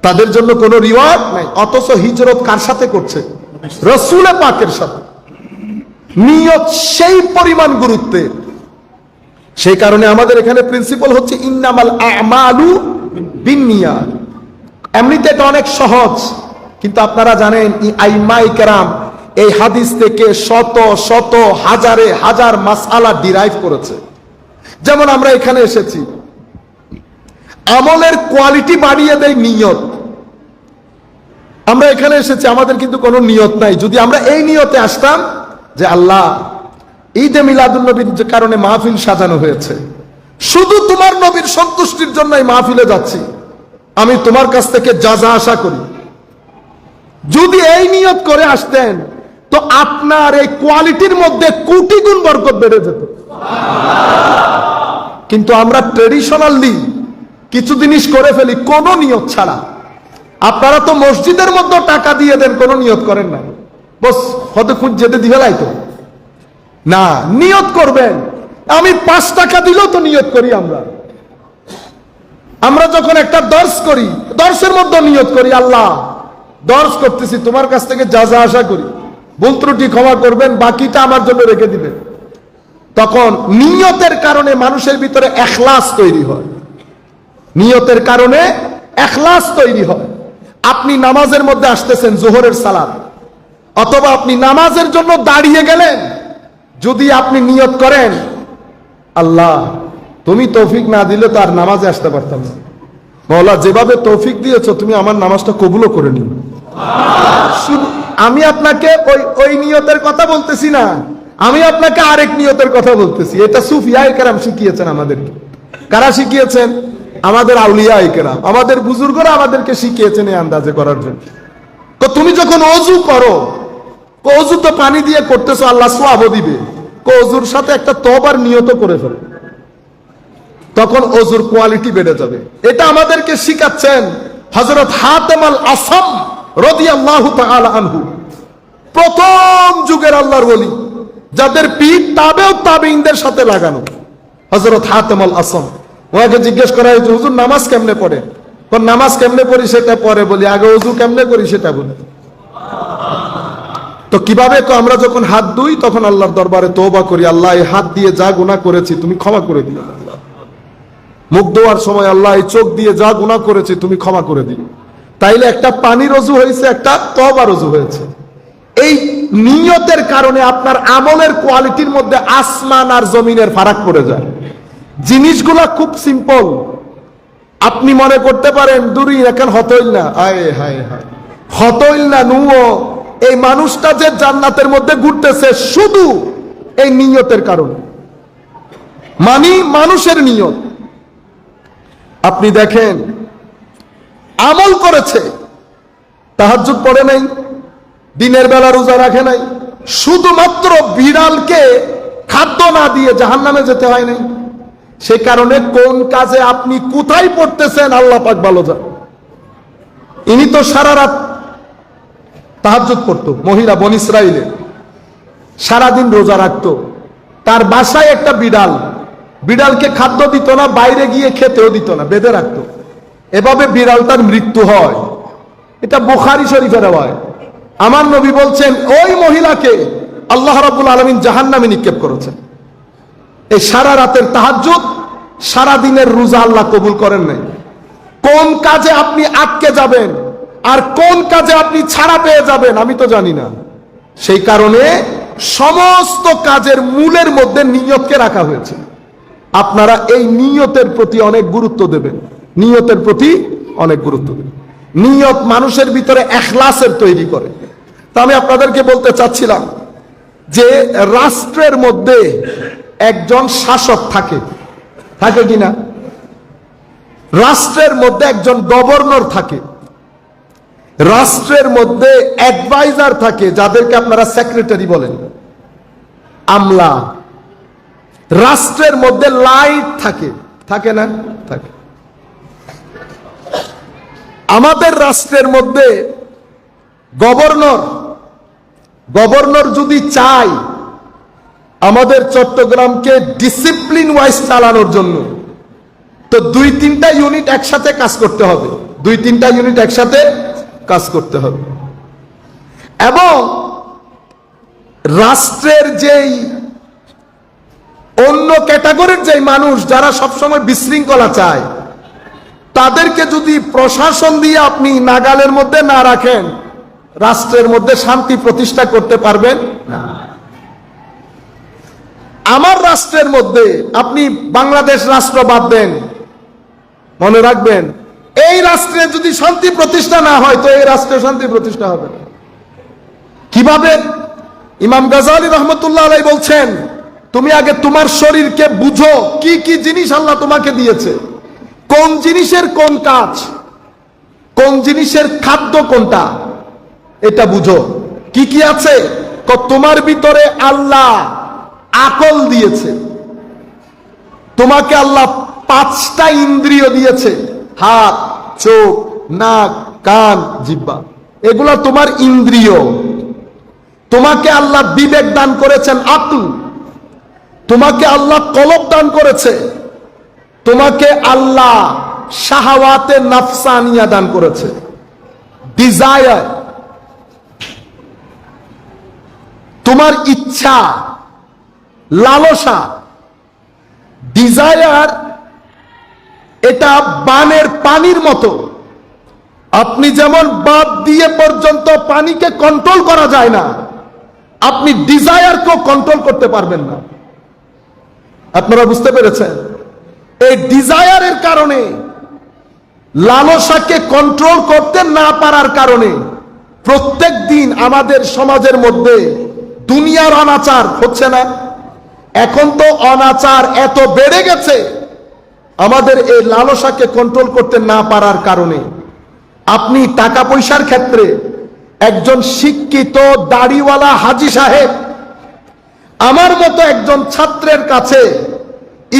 তাদের জন্য কোনো রিওয়ার্ড নাই। অথচ হিজরত কার সাথে করছে? রাসূল পাকের সাথে। নিয়ত সেই পরিমাণ গুরুত্বের। সেই কারণে আমাদের এখানে প্রিন্সিপাল হচ্ছে ইন্নামাল আমালু বিন্নিয়াত। এমনিতে এটা অনেক সহজ, কিন্তু আপনারা জানেন আইম্মায়ে কেরাম এই হাদিস থেকে শত শত হাজারে হাজার মাসআলা ডিরাইভ করেছে। যেমন আমরা এখানে এসেছি, আমলের কোয়ালিটি বাড়িয়ে দেয় নিয়ত। আমরা এখানে এসেছি, আমাদের কিন্তু কোনো নিয়ত নাই। যদি আমরা এই নিয়তে আসতাম যে আল্লাহ, ঈদে মিলাদুন নবীর যে কারণে মাহফিল সাজানো হয়েছে, শুধু তোমার নবীর সন্তুষ্টির জন্য এই মাহফিলে যাচ্ছি, আমি তোমার কাছ থেকে জাযা আশা করি, যদি এই নিয়ত করে আসতেন তো আপনার এই কোয়ালিটির মধ্যে কোটি গুণ বরকত বেড়ে যেত। কিন্তু আমরা ট্রেডিশনালি কিছু জিনিস করে ফেলি কোনো নিয়ত ছাড়া। আপনারা তো মসজিদের মধ্যে টাকা দিয়ে দেন, কোনো নিয়ত করেন না, বস হয়তো খুঁজ যেতে দিবে লাইতো না। নিয়ত করবেন। আমি 5 টাকা দিলেও তো নিয়ত করি। আমরা যখন একটা দর্শ করি, দর্শের মধ্যে নিয়ত করি, আল্লাহ দর্শ করতেছি, তোমার কাছ থেকে জাযা আশা করি, ভুল ত্রুটি ক্ষমা করবেন, বাকিটা আমার জন্য রেখে দিবেন। তখন নিয়তের কারণে মানুষের ভিতরে ইখলাস তৈরি হয়। নিয়তের কারণে ইখলাস তৈরি হয়। আপনি নামাজের মধ্যে আসতেছেন, যোহরের সালাত, অথবা আপনি নামাজের জন্য দাঁড়িয়ে গেলেন, যদি আপনি নিয়ত করেন, আল্লাহ তুমি তৌফিক না দিলে তো আর নামাজে আসতে পারতাম না, মাওলা যেভাবে তৌফিক দিয়েছো তুমি আমার নামাজটা কবুলও করে নিও। আমি আপনাকে ওই নিয়তের কথা বলতেছি না, আমি আপনাকে আরেক নিয়তের কথা বলতেছি। এটা সুফিয়ায়ে কেরাম শিখিয়েছেন আমাদেরকে। কারা শিখিয়েছেন? আমাদের আউলিয়ায়ে কেরাম, আমাদের বুজুর্গরা আমাদেরকে শিখিয়েছেন এই আন্দাজে করার জন্য। তো তুমি যখন ওযু করো, অজু তো পানি দিয়ে করতেছো, আল্লাহ সওয়াবও দিবে। অজুর সাথে একটা তওবার নিয়ত করে ফেলো, তখন অজুর কোয়ালিটি বেড়ে যাবে। এটা আমাদেরকে শিখাচ্ছেন হযরত হাতেম আল আসম রাদিয়াল্লাহু তাআলা আনহু, প্রথম যুগের আল্লাহর ওলি, যাদের পিঠ তাবেও তাবেঈনদের সাথে লাগানো। হযরত হাতেম আল আসম, ওনাকে জিজ্ঞেস করা হয়েছে, হুজুর নামাজ কেমনে পড়ে? কোন নামাজ কেমনে পড়ি সেটা পরে বলি, আগে অজু কেমনে করি সেটা বলি। তো কিভাবে? আমরা যখন হাত ধুই তখন আল্লাহর দরবারে তওবা করি, আল্লাহ এই হাত দিয়ে যা গুনাহ করেছি তুমি ক্ষমা করে দিও। মুখ ধোয়ার সময়, আল্লাহ এই চোখ দিয়ে যা গুনাহ করেছি তুমি ক্ষমা করে দিও। তাইলে একটা পানির অজু হয়েছে, একটা তওবার অজু হয়েছে। এই নিয়তের কারণে আপনার আমলের কোয়ালিটির মধ্যে আসমান আর জমিনের ফারাক পড়ে যায়। জিনিসগুলা খুব সিম্পল। আপনি মনে করতে পারেন দূরই এখন হতইল না, আয় হায় হায় হতইল না নুও, এই মানুষটা যে জান্নাতের মধ্যে ঘুরতেছে শুধু এই নিয়তের কারণে, মানে মানুষের নিয়ত। আপনি দেখেন আমল করেছে, তাহাজ্জুদ পড়ে নাই, দিনের বেলা রোজা রাখে নাই, শুধুমাত্র বিড়ালকে খাদ্য না দিয়ে জাহান্নামে যেতে হয় নাই। সে কারণে কোন কাজে আপনি কোথায় পড়তেছেন আল্লাহ পাক ভালো জানেন। ইনি তো সারা রাত তাহাজ্জুদ পড়তো, মহিলা বনী ইসরাইলে সারাদিন রোজা রাখতো। তার বাসায় একটা বিড়াল, বিড়ালকে খাদ্য দিত না, বাইরে গিয়ে খেতেও দিত না, বেঁধে রাখতো। এভাবে বিড়ালটার মৃত্যু হয়। এটা বুখারী শরীফের রাওয়ায়াত। আমার নবী বলছেন ওই মহিলাকে আল্লাহ রাব্বুল আলামিন জাহান্নামে নিক্ষেপ করেছেন। এই সারা রাতের তাহাজ্জুদ, সারা দিনের রোজা আল্লাহ কবুল করেন নাই। কোন কাজে আপনি আটকে যাবেন আর কোন কাজে আপনি ছাড়া পেয়ে যাবেন আমি তো জানি না। সেই কারণে সমস্ত কাজের মূলের মধ্যে নিয়তকে রাখা হয়েছে। আপনারা এই নিয়তের প্রতি অনেক গুরুত্ব দেবেন, নিয়তের প্রতি অনেক গুরুত্ব দেবেন। নিয়ত মানুষের ভিতরে ইখলাসের তৈরি করে। তা আমি আপনাদেরকে বলতে চাচ্ছিলাম যে রাষ্ট্রের মধ্যে একজন শাসক থাকে, থাকে কিনা? রাষ্ট্রের মধ্যে একজন গভর্নর থাকে, রাষ্ট্রের মধ্যে অ্যাডভাইজার থাকে, যাদেরকে আপনারা সেক্রেটারি বলেন, আমলা। রাষ্ট্রের মধ্যে লাইট থাকে, থাকে না? থাকে। আমাদের রাষ্ট্রের মধ্যে গভর্নর, গভর্নর যদি চায় আমাদের চট্টগ্রামকে ডিসিপ্লিন ওয়াইজ চালানোর জন্য, তো 2-3টা ইউনিট একসাথে কাজ করতে হবে, 2-3টা ইউনিট একসাথে কাজ করতে হবে। এবং রাষ্ট্রের যেই অন্য ক্যাটাগরির যে মানুষ যারা সবসময় বিশৃঙ্খলা চায়, তাদেরকে যদি প্রশাসন দিয়ে আপনি নাগালের মধ্যে না রাখেন, রাষ্ট্রের মধ্যে শান্তি প্রতিষ্ঠা করতে পারবেন না। আমার রাষ্ট্রের মধ্যে আপনি বাংলাদেশ রাষ্ট্র বাদ দেন, মনে রাখবেন এই রাষ্ট্রে যদি শান্তি প্রতিষ্ঠা না হয় তো এই রাষ্ট্রে শান্তি প্রতিষ্ঠা হবে না। কিভাবে? ইমাম গাজালি রহমতুল্লাহ আলাইহি বলছেন, তুমি আগে তোমার শরীরকে বুঝো, কি কি জিনিস আল্লাহ তোমাকে দিয়েছে, কোন জিনিসের কোন কাজ, কোন জিনিসের খাদ্য কোনটা, এটা বুঝো। কি কি আছে? তোমার ভিতরে আল্লাহ আকল দিয়েছে, তোমাকে আল্লাহ 5টা ইন্দ্রিয় দিয়েছে, হাত, চোখ, নাক, কান, জিহ্বা, এগুলা তোমার ইন্দ্রিয়। তোমাকে আল্লাহ বিবেক দান করেছেন, আকল। তোমাকে আল্লাহ কলব দান করেছে, তোমাকে আল্লাহ শাহাওয়াতে নাফসানিয়া দান করেছে, ডিজায়ার, তোমার ইচ্ছা, লালসা। ডিজায়ার এটা বানের পানির মতো, আপনি যেমন বাদ দিয়ে পর্যন্ত পানিকে কন্ট্রোল করা যায় না, আপনি ডিজায়ারকেও কন্ট্রোল করতে পারবেন না। আপনারা বুঝতে পেরেছেন? এই ডিজায়ারের কারণে, লালসাকে কন্ট্রোল করতে না পারার কারণে প্রত্যেক দিন আমাদের সমাজের মধ্যে দুনিয়ার অনাচার হচ্ছে না? এখন তো অনাচার এত বেড়ে গেছে, আমাদের এই লালসাকে কন্ট্রোল করতে না পারার কারণে। আপনি টাকা পয়সার ক্ষেত্রে একজন শিক্ষিত দাড়িওয়ালা হাজী সাহেব আমার মতো একজন ছাত্রের কাছে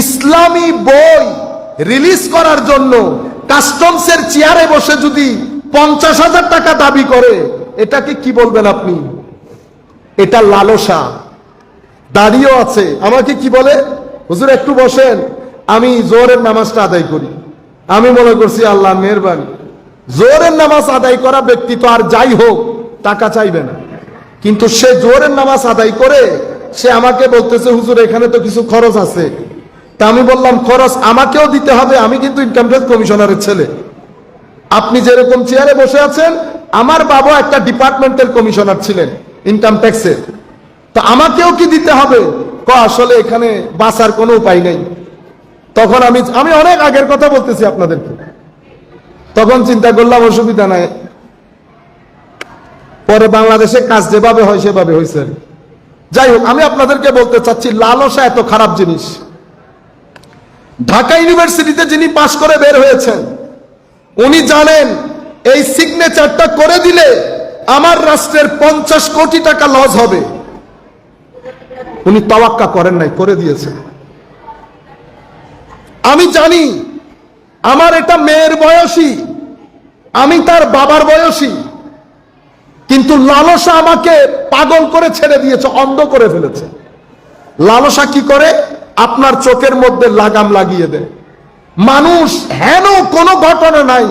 ইসলামী বই রিলিজ করার জন্য কাস্টমসের চেয়ারে বসে যদি 50,000 টাকা দাবি করে, এটাকে কি বলবেন আপনি? এটা লালসা। দাঁড়িয়েও আছে, আমাকে কি বলে, হুজুর একটু বসেন, আমি জোহরের নামাজটা আদায় করি। আমি মনে করছি আল্লাহ মেহেরবানি, জোহরের নামাজ আদায় করা ব্যক্তি তো আর যাই হোক টাকা চাইবে না, কিন্তু সে জোহরের নামাজ আদায় করে সে আমাকে বলতেছে হুজুর এখানে তো কিছু খরচ আছে। তা আমি বললাম খরচ আমাকেও দিতে হবে, আমি কিন্তু ইনকাম ট্যাক্স কমিশনারের ছেলে। আপনি যেরকম চেয়ারে বসে আছেন, আমার বাবা একটা ডিপার্টমেন্টের কমিশনার ছিলেন ইনকাম ট্যাক্সের, তো আমাকেও কি দিতে হবে? আসলে এখানে বাঁচার কোনো উপায় নেই। তখন আমি অনেক আগের কথা বলতেছি আপনাদেরকে, তখন চিন্তা করলাম অসুবিধা নাই, পরে বাংলাদেশে কাজ যেভাবে হয় সেভাবে হয়েছে। যাই হোক, আমি আপনাদেরকে বলতে চাচ্ছি লালসা এত খারাপ জিনিস। ঢাকা ইউনিভার্সিটিতে যিনি পাশ করে বের হয়েছেন উনি জানেন এই সিগনেচারটা করে দিলে আমার রাষ্ট্রের 50 কোটি টাকা লস হবে। উনি তাওয়াক্কা করেন নাই, করে দিয়েছেন। আমি জানি আমার এটা মেয়ের বয়সী, আমি তার বাবার বয়সী, কিন্তু লালসা আমাকে পাগল করে ছেড়ে দিয়েছে, অন্ধ করে ফেলেছে। লালসা কি করে? আপনার চোখের মধ্যে লাগাম লাগিয়ে দেয়। মানুষ হেন কোনো ঘটনা নাই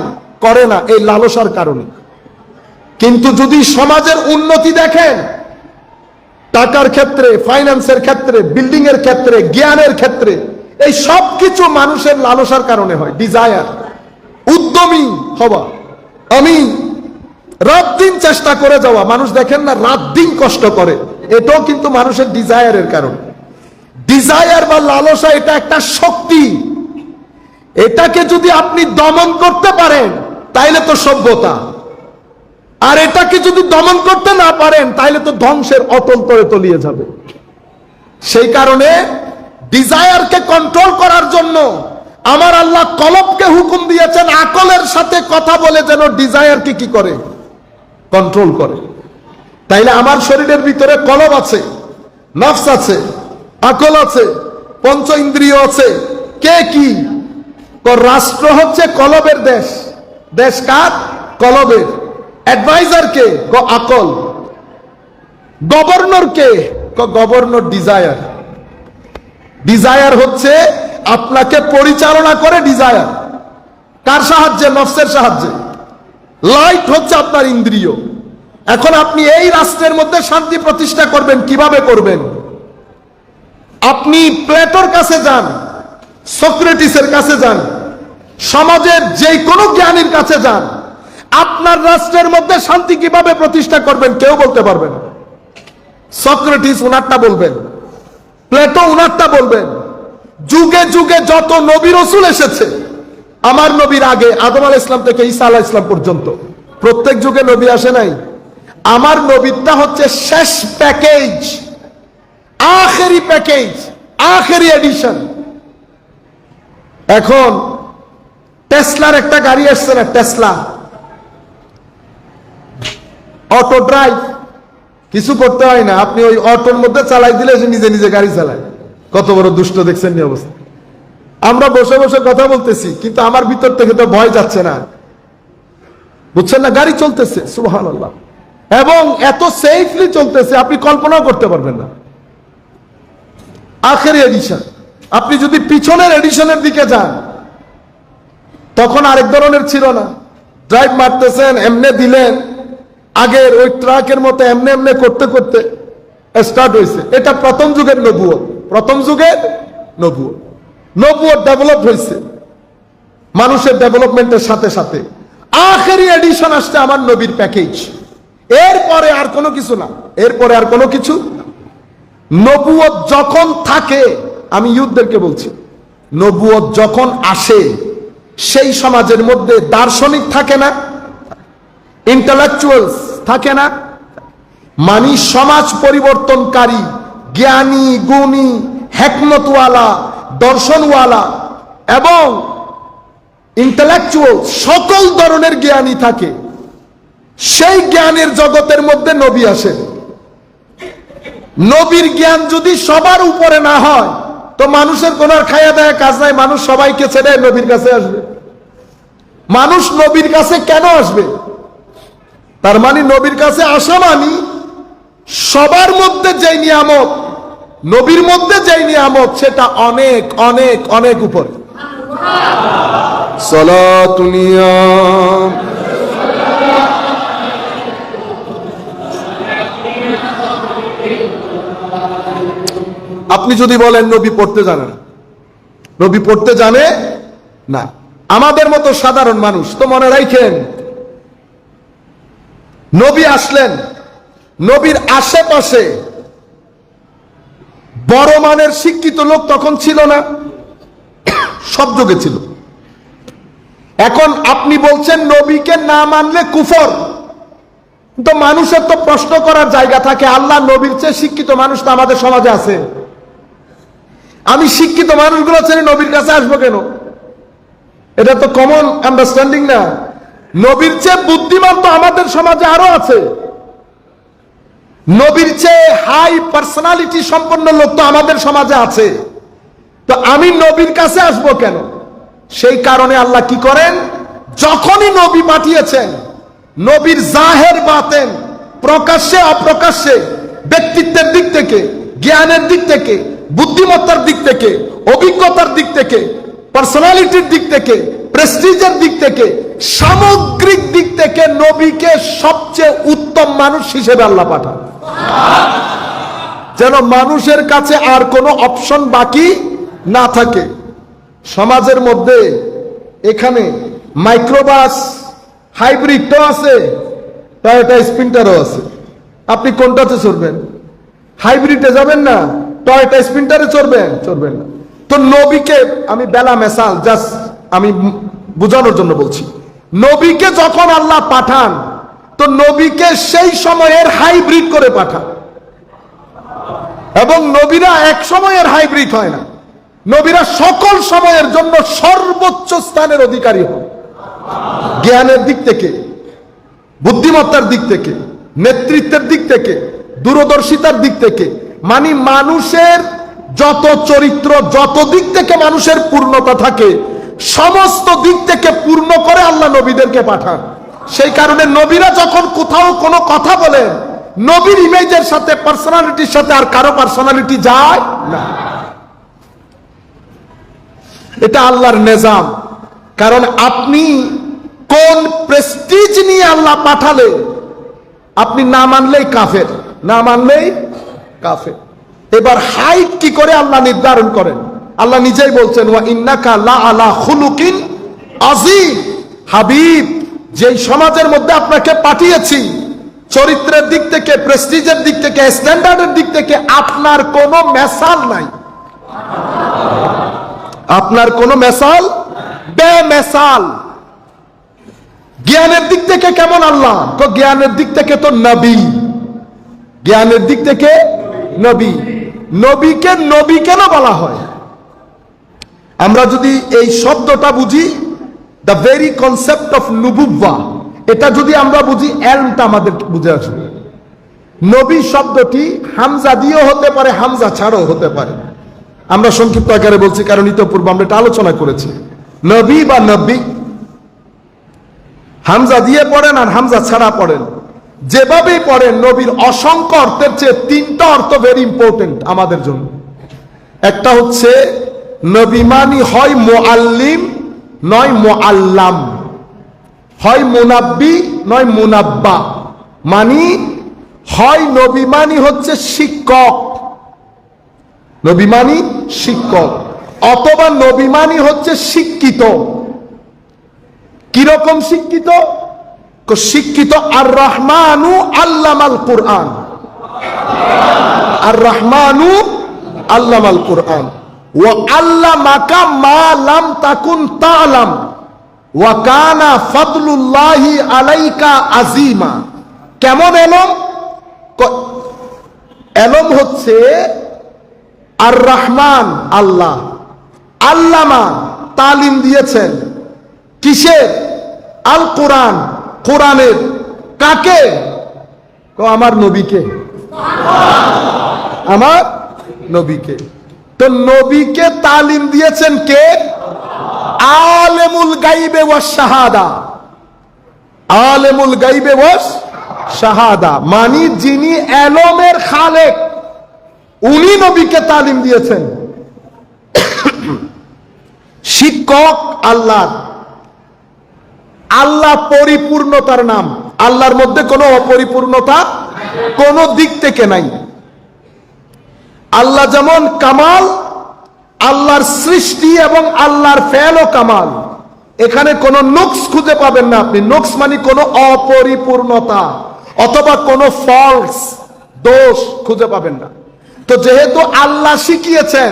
করে না এই লালসার কারণে। কিন্তু যদি সমাজের উন্নতি দেখেন, টাকার ক্ষেত্রে, ফাইন্যান্সের ক্ষেত্রে, বিল্ডিং এর ক্ষেত্রে, জ্ঞানের ক্ষেত্রে, এই সব কিছু মানুষের লালসার কারণে হয়। ডিজায়ার, উদ্যমী হওয়া, আমি রাত দিন চেষ্টা করে যাওয়া। মানুষ দেখেন না রাত দিন কষ্ট করে, এটাও কিন্তু মানুষের ডিজায়ারের কারণে। ডিজায়ার বা লালসা এটা একটা শক্তি, এটাকে যদি আপনি দমন করতে পারেন তাইলে তো সভ্যতা, আর এটাকে যদি দমন করতে না পারেন তাইলে তো ধ্বংসের অতল তলে তলিয়ে যাবে। সেই কারণে ডিজায়ারকে কন্ট্রোল করার জন্য আমার আল্লাহ কলবকে হুকুম দিয়েছেন আকলের সাথে কথা বলে যেন ডিজায়ারকে কি করে, কন্ট্রোল করে। তাইলে আমার শরীরের ভিতরে কলব আছে, নফস আছে, আকল আছে, পঞ্চ ইন্দ্রিয় আছে। কে কি? রাষ্ট্র হচ্ছে কলবের দেশ। দেশ কার? কলবের। অ্যাডভাইজার কে? আকল। গভর্নর কে? Governor desire. ডিজায়ার হচ্ছে আপনাকে পরিচালনা করে। ডিজায়ার কার সাহায্যে? নফসের সাহায্যে। লাইট হচ্ছে আপনার ইন্দ্রিয়। এখন আপনি এই রাষ্ট্রের মধ্যে শান্তি প্রতিষ্ঠা করবেন, কিভাবে করবেন? আপনি প্লেটোর কাছে যান, সক্রেটিসের কাছে যান, সমাজের যে কোনো জ্ঞানীর কাছে যান, আপনার রাষ্ট্রের মধ্যে শান্তি কিভাবে প্রতিষ্ঠা করবেন কেউ বলতে পারবে না। সক্রেটিস উনারটা বলবেন, প্লেটো উনারটা বলবেন। যুগে যুগে যত নবী রাসূল এসেছে, আমার নবীর আগে আদম আলাইহিস সালাম থেকে ঈসা আলাইহিস সালাম পর্যন্ত প্রত্যেক যুগে নবী আসে নাই। আমার নবীটা হচ্ছে শেষ প্যাকেজ, আখেরি প্যাকেজ, আখেরি এডিশন। এখন টেসলার একটা গাড়ি আসছে না, টেসলা অটো ড্রাইভ, কিছু করতে হয় না, আপনি ওই অটোর মধ্যে চালাই দিলে সে নিজে নিজে গাড়ি চালায়। কত বড় দুষ্ট দেখছেন নি অবস্থা। আমরা বসে বসে কথা বলতেছি কিন্তু আমার ভিতর থেকে তো ভয় যাচ্ছে না, বুঝছেন না? গাড়ি চলতেছে, সুবহানাল্লাহ, এবং এত সেফলি চলতেছে আপনি কল্পনাও করতে পারবেন না। আখেরি এডিশন। আপনি যদি পিছনের এডিশনের দিকে যান তখন আরেক ধরনের ছিল না। ড্রাইভ মারতেছেন, এমনে দিলেন, আগের ওই ট্রাকের মতো এমনে এমনে করতে করতে স্টার্ট হয়েছে। এটা প্রথম যুগের নবুয়ত, প্রথম যুগের নবুয়ত। নবুয়ত ডেভেলপ হয়েছে মানুষের ডেভেলপমেন্টের সাথে সাথে। আখেরি এডিশন আসছে আমার নবীর প্যাকেজ। এরপরে আর কোনো কিছু না, এরপরে আর কোনো কিছু। নবুয়ত যখন থাকে, আমি ইউথদেরকে বলছি, নবুয়ত যখন আসে সেই সমাজের মধ্যে দার্শনিক থাকে না, ইন্টেলেকচুয়ালস থাকে না, মানে সমাজ পরিবর্তনকারী, জ্ঞানী, গুণী, হেকমতওয়ালা, দর্শনওয়ালা এবং ইন্টেলেকচুয়াল সকল ধরনের জ্ঞানী থাকে। সেই জ্ঞানের জগতের মধ্যে নবী আসেন। নবীর জ্ঞান যদি সবার উপরে না হয় তো মানুষের কোন খায়া দেয়া কাজ নাই, মানুষ সবাইকে ছেড়ে নবীর কাছে আসবে। মানুষ নবীর কাছে কেন আসবে? তার মানে নবীর কাছে আসা মানে সবার মধ্যে যেই নিয়ামত, নবীর মধ্যে যেই নিয়ামত, সেটা অনেক অনেক অনেক উপরে। সালাতুনিয়া আপনি যদি বলেন নবী পড়তে জানে না, নবী পড়তে জানে না, আমাদের মতো সাধারণ মানুষ তো মনে রাখেন, নবী আসলেন, নবীর আশেপাশে বড় মানের শিক্ষিত লোক তখন ছিল না, সব যুগে ছিল। এখন আপনি বলছেন নবীকে না মানলে কুফর, তো মানুষের তো প্রশ্ন করার জায়গা থাকে, আল্লাহ নবীর চেয়ে শিক্ষিত মানুষ তো আমাদের সমাজে আছে, আমি শিক্ষিত মানুষগুলো ছেড়ে নবীর কাছে আসবো কেন? এটা তো কমন আন্ডারস্ট্যান্ডিং না? নবীর চেয়ে বুদ্ধিমান তো আমাদের সমাজে আরো আছে, নবীর চেয়ে হাই পার্সোনালিটি সম্পন্ন লোক তো আমাদের সমাজে আছে, তো আমি নবীর কাছে আসবো কেন? সেই কারণে আল্লাহ কি করেন, যখনই নবী পাঠিয়েছেন, নবীর জাহের বাতেন, প্রকাশ্যে অপ্রকাশ্যে, ব্যক্তিত্বের দিক থেকে, জ্ঞানের দিক থেকে, বুদ্ধিমত্তার দিক থেকে, অভিজ্ঞতার দিক থেকে, পার্সোনালিটির দিক থেকে, প্রেস্টিজের দিক থেকে, সামগ্রিক দিক থেকে নবীকে সবচেয়ে উত্তম মানুষ হিসেবে আল্লাহ পাঠান, যেন মানুষের কাছে আর কোনো অপশন বাকি না থাকে। সমাজের মধ্যে এখানে মাইক্রোবাস হাইব্রিডও আছে, টয়োটা স্প্রিন্টারও আছে, আপনি কোনটাতে চড়বেন? হাইব্রিডে যাবেন না টয়োটা স্প্রিন্টারে চড়বেন? চড়বেন না। তো নবীকে আমি বেলা মেসাল জাস্ট আমি বোঝানোর জন্য বলছি, নবীকে যখন আল্লাহ পাঠান তো নবীকে সেই সময়ের হাইব্রিড করে পাঠান, এবং নবীরা এক সময়ের হাইব্রিড হয় না, নবীরা সকল সময়ের জন্য সর্বোচ্চ স্থানের অধিকারী হন, জ্ঞানের দিক থেকে, বুদ্ধিমত্তার দিক থেকে, নেতৃত্বের দিক থেকে, দূরদর্শিতার দিক থেকে, মানে মানুষের যত চরিত্র, যত দিক থেকে মানুষের পূর্ণতা থাকে, সমস্ত দিক থেকে পূর্ণ করে আল্লাহ নবীদেরকে পাঠান। সেই কারণে নবীরা যখন কোথাও কোনো কথা বলেন, নবীর ইমেজের সাথে, পার্সোনালিটির সাথে আর কারো পার্সোনালিটি যায় না। এটা আল্লাহর নিজাম। কারণ আপনি কোন প্রেস্টিজ নিয়ে আল্লাহ পাঠালে, আপনি না মানলেই কাফের, না মানলেই কাফের। এবার হাইট কি করে আল্লাহ নির্ধারণ করেন? আল্লাহ নিজেই বলছেন, ওয়া ইন্নাকা লা আলা খুলুকিন আযীম। হাবিব, যেই সমাজের মধ্যে আপনাকে পাঠিয়েছি, চরিত্রের দিক থেকে, প্রেস্টিজের দিক থেকে, স্ট্যান্ডার্ডের দিক থেকে আপনার কোনো মেসাল নাই, আপনার কোনো মেসাল, বেমেসাল। জ্ঞানের দিক থেকে কেমন আল্লাহ? তো জ্ঞানের দিক থেকে তো নবী, জ্ঞানের দিক থেকে নবী। নবীকে নবী কেন বলা হয়? আমরা যদি এই শব্দটা বুঝি, দ্য ভেরি কনসেপ্ট অফ নুবুওয়া, এটা যদি আমরা বুঝি, এলমটা আমাদের বুঝে আসবে। নবী শব্দটি হামজা দিয়েও হতে পারে, হামজা ছাড়াও হতে পারে। আমরা সংক্ষিপ্ত আকারে বলছি কারণ ইতিপূর্বে আমরা এটা আলোচনা করেছি। নবী বা নবী হামজা দিয়ে পড়েন আর হামজা ছাড়া পড়েন, যেভাবেই পড়েন, নবীর অসংখ্য অর্থের চেয়ে তিনটা অর্থ ভেরি ইম্পর্টেন্ট আমাদের জন্য। একটা হচ্ছে নবী মানি হয় মুআল্লিম নয় মুআল্লাম, হয় মুনাব্বি নয় মুনাব্বা, মানি হয় নবী মানি হচ্ছে শিক্ষক, নবী মানি শিক্ষক, অথবা নবী মানি হচ্ছে শিক্ষিত। কিরকম শিক্ষিত? শিক্ষিত আর রহমানু আল্লামাল কুরআন, আর রহমানু আল্লামাল কুরআন, ওয়া আল্লামাকা মা লাম তাকুন তা'লাম ওয়া কানা ফাদলুল্লাহি আলাইকা আযীমা। কেমন এলম? এলম হচ্ছে আর রহমান আল্লাহ, আল্লামা তালিম দিয়েছেন, কিসের? আল কোরআন, কোরআনের। কাকে? আমার নবীকে, আমার নবীকে। তো নবীকে তালিম দিয়েছেন কে? আলেমুল গাইবে ওয়াস শাহাদা। আলেমুল গাইবে ওয়াস শাহাদা মানে যিনি এলমের খালেক, উনি নবীকে তালিম দিয়েছেন। শিক্ষক আল্লাহ, আল্লাহ পরিপূর্ণতার নাম, আল্লাহর মধ্যে কোনো অপরিপূর্ণতা কোন দিক থেকে নাই। আল্লাহ যেমন কামাল, আল্লাহর সৃষ্টি এবং আল্লাহর ফেল ও কামাল, এখানে কোনো নুকস খুঁজে পাবেন না আপনি। নুকস মানে কোনো অপরিপূর্ণতা অথবা কোনো ফলস দোষ খুঁজে পাবেন না। তো যেহেতু আল্লাহ শিখিয়েছেন,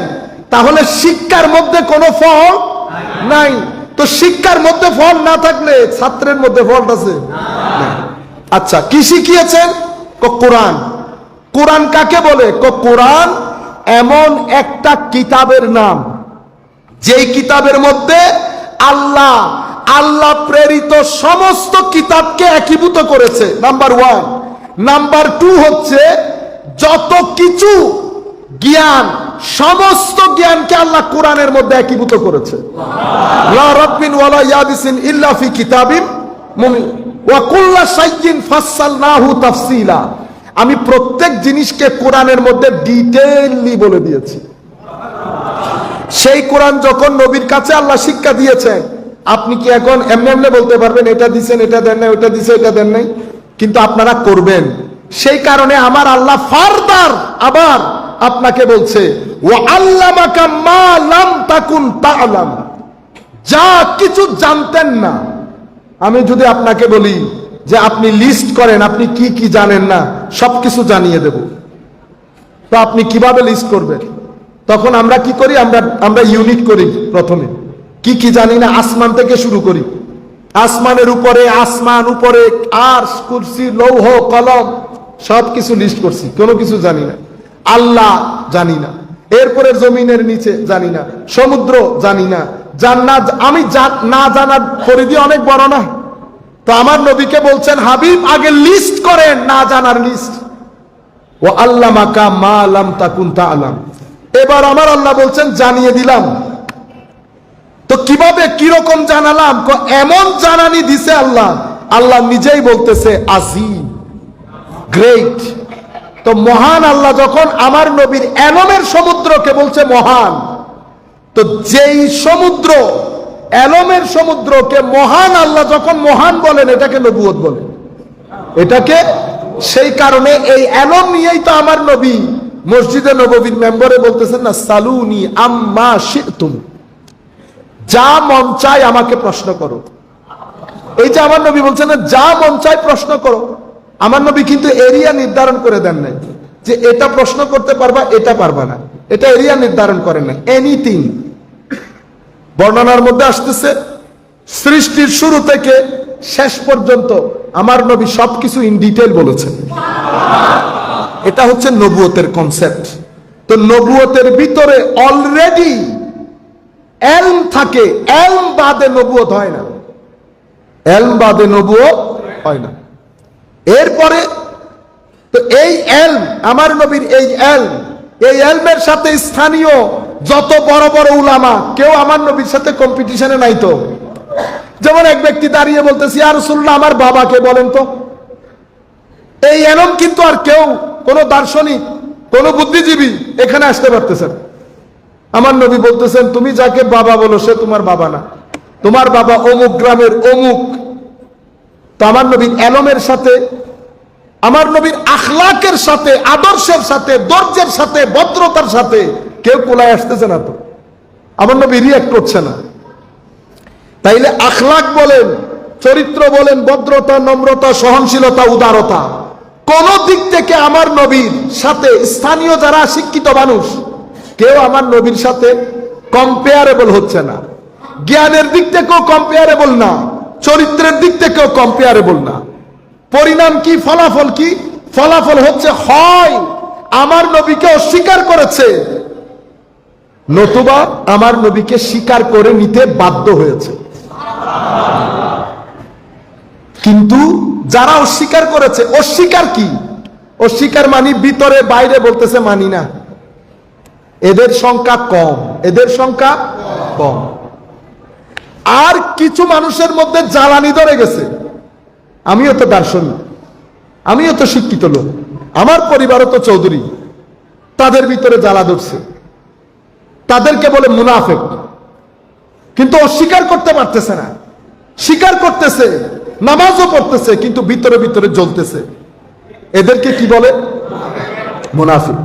তাহলে শিক্ষার মধ্যে কোনো ফল নাই। তো শিক্ষার মধ্যে ফল না থাকলে ছাত্রের মধ্যে ফল আছে? আচ্ছা, কি শিখিয়েছেন? কোরআন। কোরআন কাকে বলে? কোরআন এমন একটা কিতাবের নাম, যেই কিতাবের মধ্যে আল্লাহ প্রেরিত সমস্ত কিতাবকে একীভূত করেছে, নাম্বার 1। নাম্বার 2 হচ্ছে যত কিছু জ্ঞান, সমস্ত জ্ঞানকে আল্লাহ কোরআনের মধ্যে একীভূত করেছে। লা রাব্বিন ওয়ালা ইয়াবিসিন ইল্লা ফি কিতাবিম মুবিন ওয়া কুল্লা শাইইন ফাসসালনাহু তাফসীলা। আমি প্রত্যেক জিনিসকে কোরআনের মধ্যে ডিটেইলি বলে দিয়েছি। সেই কোরআন যখন নবীর কাছে আল্লাহ শিক্ষা দিয়েছেন, আপনি কি এখন এমনি এমনি বলতে পারবেন এটা দিছেন, এটা দেন নাই, ওটা দিছে, এটা দেন নাই? কিন্তু আপনারা করবেন। সেই কারণে আমার আল্লাহ ফারদার আবার আপনাকে বলছে, ওয়া আল্লামাকা মা লাম তাকুন তা'লাম, যা কিছু জানতেন না। আমি যদি আপনাকে বলি যে আপনি লিস্ট করেন আপনি কি কি জানেন না, সবকিছু জানিয়ে দেব, তো আপনি কিভাবে লিস্ট করবেন? তখন আমরা কি করি? আমরা ইউনিট করি। প্রথমে কি কি জানি না আসমান থেকে শুরু করি। আসমানের উপরে, আসমান উপরে, আরশ, কুরসি, লৌহ, কলম, সবকিছু লিস্ট করছি। কোনো কিছু জানি না। আল্লাহ জানি না। এরপরে জমিনের নিচে জানি না, সমুদ্র জানি না, জান্নাত। আমি না জানার পরিধি অনেক বড় না? তো আমার নবীকে বলছেন, হাবিব আগে লিস্ট করেন না জানার লিস্ট। ও আল্লামাকা মা লাম তাকুন তা'লাম। এবার আমার আল্লাহ বলছেন জানিয়ে দিলাম। তো কিভাবে, কিরকম জানালাম? এমন জানানি দিছে আল্লাহ। আল্লাহ নিজেই বলতেছে আজিম, গ্রেট। তো মহান আল্লাহ যখন আমার নবীর এলমের সমুদ্রকে বলছে মহান, তো যেই সমুদ্র, এলমের সমুদ্রকে মহান আল্লাহ যখন মহান বলেন, এটাকে নবুয়ত বলে। এটাকে, সেই কারণে এই এলম নিয়েই তো আমার নবী মসজিদে নববীর মেম্বরে বলতেছেন না, সালুনি আম্মা শি'তুম, যা মন চায় আমাকে প্রশ্ন করো। এই যে আমার নবী বলছেন না, যা মন চায় প্রশ্ন করো। আমার নবী কিন্তু এরিয়া নির্ধারণ করে দেন নাই যে এটা প্রশ্ন করতে পারবা, এটা পারবা না। এটা এরিয়া নির্ধারণ করেন না। এনিথিং। বর্ণনার মধ্যে আসতেছে সৃষ্টির শুরু থেকে শেষ পর্যন্ত আমার নবী সবকিছু ইন ডিটেইল বলেছেন। এটা হচ্ছে নবুয়তের কনসেপ্ট। তো নবুয়তের ভিতরে অলরেডি এলম থাকে। এলম বাদে নবুয়ত হয় না। এলম বাদে নবুয়ত হয় না। এরপরে তো এই এলম, আমার নবীর এই এলমের সাথে স্থানীয় যত বড় বড় উলামা, কেউ আমার নবীর সাথে কম্পিটিশনে নাই। তো যেমন এক ব্যক্তি দাঁড়িয়ে বলতেছি, ইয়া রাসূলুল্লাহ আমার বাবাকে বলেন তো। এই এলম কিন্তু আর কেউ, কোন দার্শনিক, কোন বুদ্ধিজীবী এখানে আসতে পারতেছেন। আমার নবী বলতেছেন, তুমি যাকে বাবা বলো সে তোমার বাবা না, তোমার বাবা অমুক গ্রামের অমুক। তো আমার নবীর এলমের সাথে, আমার নবীর আখলাকের সাথে, আদর্শের সাথে, ধৈর্যের সাথে, ভদ্রতার সাথে কেউ কোলায় আসতেছে না। তো আমার নবী রিঅ্যাক্ট করছে না। তাইলে আখলাক বলেন, চরিত্র বলেন, ভদ্রতা, নম্রতা, সহনশীলতা, উদারতা, কোন দিক থেকে আমার নবীর সাথে স্থানীয় যারা শিক্ষিত মানুষ, কেউ আমার নবীর সাথে কম্পেয়ারেবল হচ্ছে না। জ্ঞানের দিক থেকেও কম্পেয়ারেবল না, চরিত্রের দিক থেকেও কম্পেয়ারেবল না। পরিণাম কি? ফলাফল কি? ফলাফল হচ্ছে হয় আমার নবীকে অস্বীকার করেছে, নতুবা আমার নবীকে স্বীকার করে নিতে বাধ্য হয়েছে। কিন্তু যারা অস্বীকার করেছে, অস্বীকার কি? অস্বীকার মানি ভিতরে বাইরে বলতেছে মানি না, এদের সংখ্যা কম, এদের সংখ্যা কম। আর কিছু মানুষের মধ্যে জ্বালানি ধরে গেছে। আমিও তো দার্শনিক, আমিও তো শিক্ষিত লোক, আমার পরিবারও তো চৌধুরী, তাদের ভিতরে জ্বালা ধরছে, তাদেরকে বলে মুনাফিক। কিন্তু অস্বীকার করতে পারতেছে না, স্বীকার করতেছে, নামাজও পড়তেছে, কিন্তু ভিতরে ভিতরে জ্বলতেছে। এদেরকে কি বলে? মুনাফিক।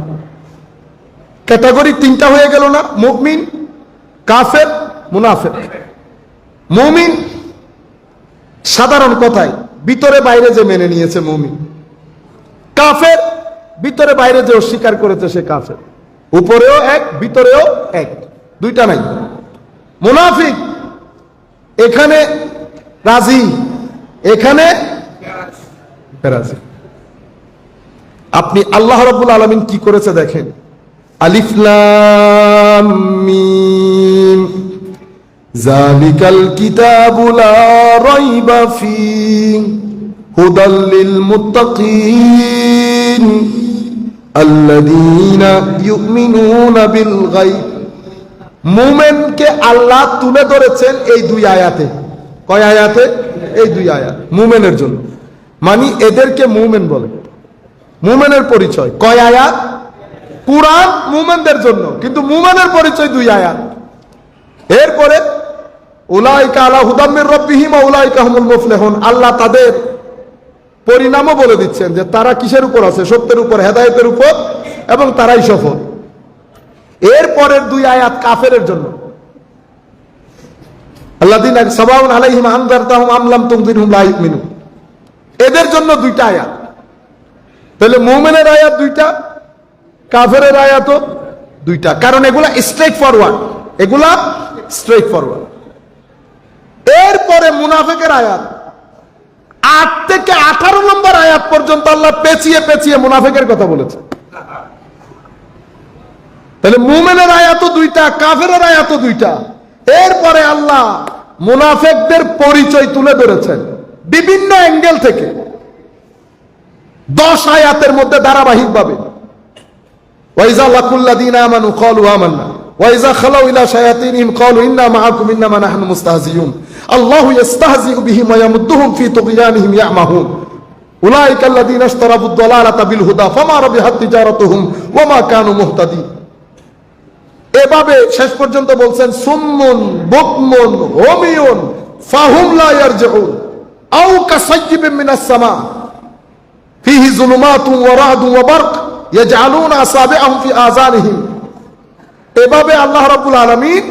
ক্যাটাগরি তিনটা হয়ে গেল না? মুমিন, কাফের, মুনাফিক। মুমিন সাধারণ কথায় ভিতরে বাইরে যে মেনে নিয়েছে মুমিন। কাফের ভিতরে বাইরে যে অস্বীকার করেছে সে কাফের। উপরেও এক, ভিতরেও এক, দুইটা নাই। মুনাফিক এখানে রাজি, এখানে রাজি। আপনি আল্লাহ রাব্বুল আলামিন কি করেছে দেখেন, আলিফ লাম মিম যালিকাল কিতাবু লা রাইবা ফীহি হুদাল লিল মুত্তাকিন আল্লাযীনা ইউমিনুনা বিল গায়ব। মুমিনকে আল্লাহ তুলে ধরেছেন এই দুই আয়াতে। কয় আয়াতে? এই দুই আয়াত মুমিনের জন্য, মানে এদেরকে মুমিন বলে। মুমিনের পরিচয় কয় আয়াত? কুরআন মুমিনদের জন্য, কিন্তু মুমিনের পরিচয় দুই আয়াত। এরপরে উলাইকা আলা হুদাম মির রাব্বিহিম ওয়া উলাইকা হুমুল মুফলিহুন, আল্লাহ তাদের পরিণামও বলে দিচ্ছেন যে তারা কিসের উপর আছে? সত্যের উপর, হেদায়েতের উপর, এবং তারাই সফল। এরপরের দুই আয়াত কাফেরের জন্য, আল্লাযীনা সাওয়াউন আলাইহিম আনযারতাহুম আম লাম তুনযিরহুম লা ইউমিনুন, এদের জন্য দুইটা আয়াত। তাহলে মুমিনের আয়াত দুইটা, কাফেরের আয়াতও দুইটা, কারণ এগুলা স্ট্রেট ফরওয়ার্ড, এগুলা স্ট্রেট ফরওয়ার্ড। এরপরে মুনাফিকের আয়াত 8 থেকে 18 নম্বর আয়াত পর্যন্ত আল্লাহ পেঁচিয়ে পেঁচিয়ে মুনাফিকের কথা বলেছে। তাহলে মুমিনের আয়াতও দুইটা, কাফেরের আয়াতও দুইটা। এরপরে আল্লাহ মুনাফিকদের পরিচয় তুলে ধরেছেন বিভিন্ন অ্যাঙ্গেল থেকে 10 আয়াতের মধ্যে ধারাবাহিকভাবে। ওয়াইজা লাকুল্লাযীনা আমানু ক্বালু আমান্না ওয়াইজা খালাউ ইলা শায়াতিনহিম ক্বালু ইন্না মাআকুম ইন্নামা নাহনু মুস্তাহজিউন আল্লাহু ইস্তাহজিউ বিহিম ওয়া ইয়ামুদ্দুহুম ফি তুগয়ানিহিম ইয়ামাহুন উলাইকা আল্লাযীনা ইশতারাবুদ দালালাতা বিল হুদা ফামা রাবিহাত তিজারাতুহুম ওয়া মা কানু মুহতাদিন। এভাবে শেষ পর্যন্ত বলছেন সুম্মুন বুকমুন হুমিয়ুন ফাহুম লা ইয়ারজিউন আও কাসাইয়্যিবিন মিনাস সামা ফিহি যুলুমাতুন ওয়া রা'দুন ওয়া বারক ইয়াজআলুনা আসাবিআহুম ফি আযানিহিম। এভাবে আল্লাহ রাব্বুল আলামিন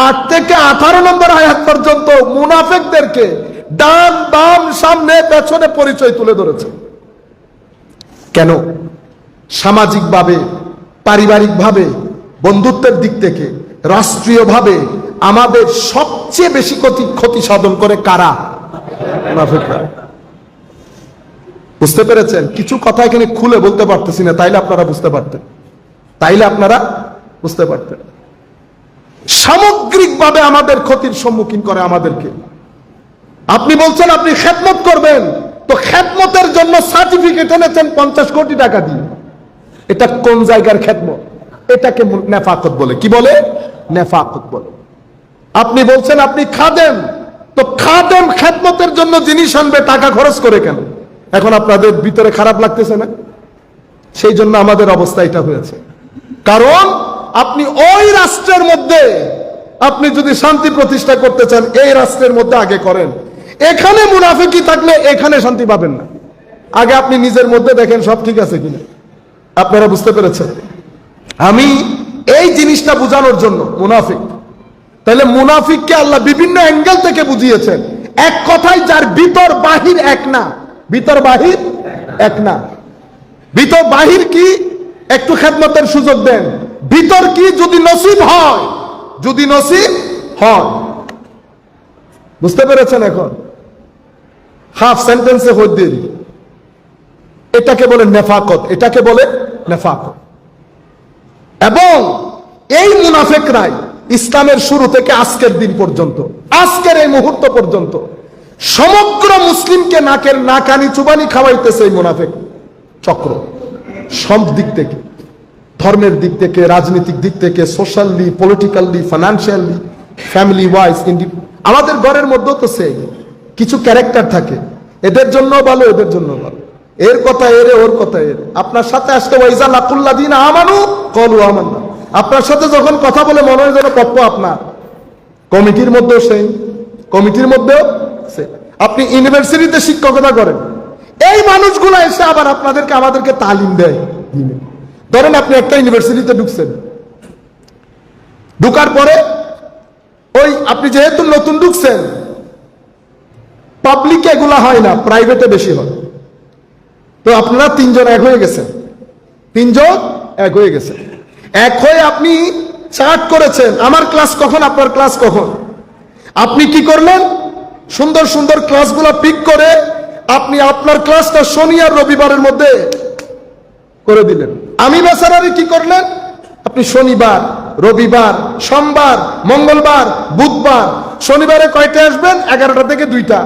8 থেকে 18 নম্বর আয়াত পর্যন্ত মুনাফিকদেরকে ডান বাম সামনে পেছনে পরিচয় তুলে ধরেছে। কেন? সামাজিকভাবে, পারিবারিকভাবে, বন্ধুত্বের দিক থেকে, রাষ্ট্রীয়ভাবে আমাদের সবচেয়ে বেশি ক্ষতি সাধন করে কারা? মুনাফিকরা। বুঝতে পেরেছেন? কিছু কথা এখানে খুলে বলতে পারতেছি না, তাইলে আপনারা বুঝতে পারতেন, তাইলে আপনারা বুঝতে পারতেন। সামগ্রিকভাবে আমাদের ক্ষতির সম্মুখীন করে আমাদেরকে। আপনি বলছেন আপনি খেদমত করবেন, তো খেদমতের জন্য সার্টিফিকেট এনেছেন 50 কোটি টাকা দিয়ে। এটা কোন জায়গার খেদমত? এটাকে নেফাকত বলে। কি বলে? নেফাকত বলে। আপনি বলছেন আপনি খাদেম, তো খাদেম খেদমতের জন্য জিনিস আনবে, টাকা খরচ করে কেন? এখন আপনাদের ভিতরে খারাপ লাগতেছে না? সেই জন্য আমাদের অবস্থা এটা হয়েছে। কারণ আপনি ওই রাষ্ট্রের মধ্যে আপনি যদি শান্তি প্রতিষ্ঠা করতে চান, এই রাষ্ট্রের মধ্যে আগে করেন। এখানে মুনাফিকি থাকলে এখানে শান্তি পাবেন না। আগে আপনি নিজের মধ্যে দেখেন সব ঠিক আছে কিনা। আপনারা বুঝতে পেরেছেন? আমি এই জিনিসটা বোঝানোর জন্য মুনাফিক, তাহলে মুনাফিককে আল্লাহ বিভিন্ন অ্যাঙ্গেল থেকে বুঝিয়েছেন। এক কথায় যার ভিতর বাহির এক না, ভিতর বাহির এক না। ভিতর বাহির কি? একটু খেদমতের সুযোগ দেন। ভিতর কি? যদি নসিব হয়, যদি নসিব হয়। বুঝতে পেরেছেন? এখন হাফ সেন্টেন্সে হয়ে দিন। এটাকে বলে নেফাকত, এটাকে বলে নেফাকত। এবং এই মুনাফিকরাই ইসলামের শুরু থেকে আজকের দিন পর্যন্ত, আজকের এই মুহূর্ত পর্যন্ত সমগ্র মুসলিমকে নাকের নাকানি চুবানি খাওয়াইতেছে এই মুনাফিক চক্র। সব দিক থেকে, ধর্মের দিক থেকে, রাজনৈতিক দিক থেকে, socially, politically, financially, family wise, আমাদের ঘরের মধ্যেও তো সেই কিছু ক্যারেক্টার থাকে, এদের জন্য ভালো, এদের জন্য ভালো, এর কথা এরে, ওর কথা এরে। আপনার সাথে আসতে ওয়াইজা লাকুল্লাযিনা আমানু ক্বালু আমান্না, আপনার সাথে যখন কথা বলে মনে হয় যেন পপ্প আপনার। কমিটির মধ্যেও সেই, কমিটির মধ্যেও সে। আপনি ইউনিভার্সিটিতে শিক্ষকতা করেন, এই মানুষগুলো এসে আবার আপনাদেরকে আমাদেরকে তালিম দেয়। ধরেন আপনি একটা ইউনিভার্সিটিতে ঢুকছেন, ঢুকার পরে ওই আপনি যেহেতু নতুন ঢুকছেন, পাবলিকে এগুলা হয় না, প্রাইভেটে বেশি হয়। তো আপনারা তিনজন এক হয়ে গেছেন, তিনজন এক হয়ে গেছেন, এক হয়ে আপনি চার্ট করেছেন আমার ক্লাস কখন, আপনার ক্লাস কখন। আপনি কি করলেন, সুন্দর সুন্দর ক্লাসগুলো পিক করে আপনি আপনার ক্লাসটা শনি আর রবিবারের মধ্যে করে দিলেন। আমি বেচারারে কি করলেন, আপনি শনিবার, রবিবার, সোমবার, মঙ্গলবার, বুধবার, শনিবারে কয়টা আসবেন 11টা থেকে 2টা,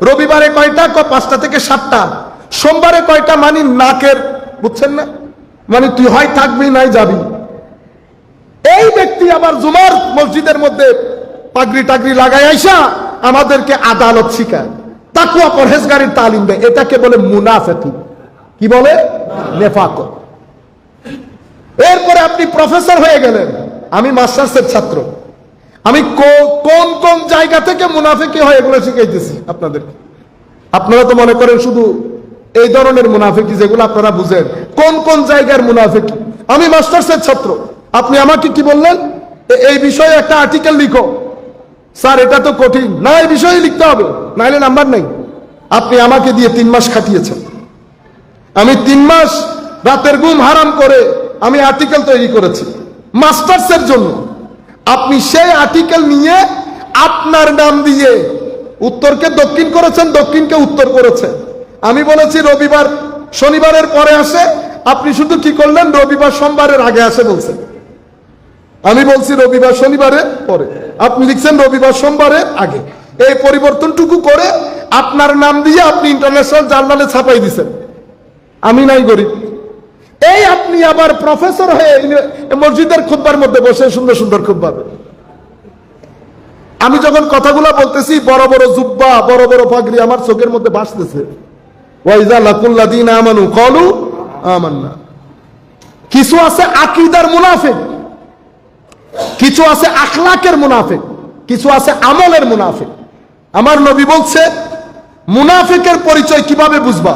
রবিবারে কয়টা 5টা থেকে 7টা, সোমবারে কয়টা মানে নাকের, বুঝছেন না, মানে তুই হয় থাকবি নাই যাবি। এই ব্যক্তি আবার জুমার মসজিদের মধ্যে পাগড়ি টাগড়ি লাগাই আইসা আমাদেরকে আদালত শিখায়, তাকওয়া পরহেজগারির তালিম দেয়। এটাকে বলে মুনাফিকি। কি বলে? নেফাকত। এরপরে আপনি প্রফেসর হয়ে গেলেন, আমি মাস্টার্সের ছাত্র, আমি কোন কোন জায়গা থেকে মুনাফিকি হয় এগুলো শিখাইতেছি আপনাদেরকে। আপনারা তো মনে করেন শুধু এই ধরনের মুনাফিকি যেগুলো আপনারা বুঝেন, কোন কোন জায়গার মুনাফিকি। আমি মাস্টার্সের ছাত্র, আপনি আমাকে কি বললেন, এই বিষয়ে একটা আর্টিকেল লিখো। স্যার এটা তো কঠিন, না এই বিষয়ে লিখতে হবে, নাইলে নাম্বার নেই। আপনি আমাকে দিয়ে 3 মাস খাটিয়েছেন, আমি 3 মাস রাতের ঘুম হারাম করে আমি আর্টিকেল তৈরি করেছি মাস্টার্সের জন্য। আপনি সেই আর্টিকেল নিয়ে আপনার নাম দিয়ে উত্তরকে দক্ষিণ করেছেন, দক্ষিণকে উত্তর করেছেন। আমি বলেছি রবিবার শনিবারের পরে আসে, আপনি শুধু কি করলেন, রবিবার সোমবারের আগে আসে বলছেন। আমি বলছি রবিবার শনিবারের পরে, আপনি লিখছেন রবিবার সোমবারের আগে। এই পরিবর্তনটুকু করে আপনার নাম দিয়ে আপনি ইন্টারন্যাশনাল জার্নালে ছাপাই দিছেন। আমি নাই গরিব। এই আপনি আবার প্রফেসর হয়ে মসজিদের খুতবার মধ্যে বসে সুন্দর সুন্দর খুতবা। আমি যখন কথাগুলো বলতেছি, বড় বড় জুব্বা, বড় বড় পাগড়ি আমার চোখের মধ্যে ভাসতেছে। ওয়াইজা লাকুল্লাযিনা আমানু ক্বালু আমান্না। কিছু আছে আকীদার মুনাফিক, কিছু আছে আখলাকের মুনাফিক, কিছু আছে আমলের মুনাফিক। আমার নবী বলছে মুনাফিকের পরিচয় কিভাবে বুঝবা,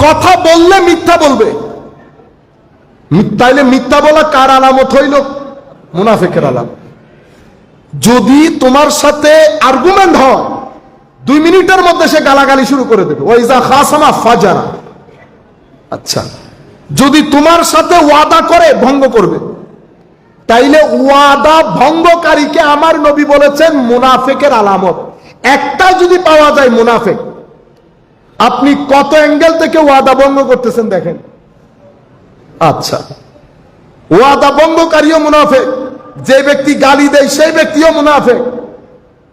কথা বললে মিথ্যা বলবে। তাইলে মিথ্যা বলা কার আলামত হইল? মুনাফিকের আলামত। যদি তোমার সাথে আর্গুমেন্ট হয়, 2 মিনিটের মধ্যে সে গালাগালি শুরু করে দেবে। ওয়াইজা খাসামা ফাজারা। আচ্ছা, যদি তোমার সাথে ওয়াদা করে ভঙ্গ করবে, তাইলে ওয়াদা ভঙ্গকারীকে আমার নবী বলেছেন মুনাফিকের আলামত। একটা যদি পাওয়া যায় মুনাফিক, আপনি কত অ্যাঙ্গেল থেকে ওয়াদা ভঙ্গ করতেছেন দেখেন। আচ্ছা, ওয়াদা ভঙ্গকারীও মুনাফিক, যে ব্যক্তি গালি দেয় সেই ব্যক্তিও মুনাফিক,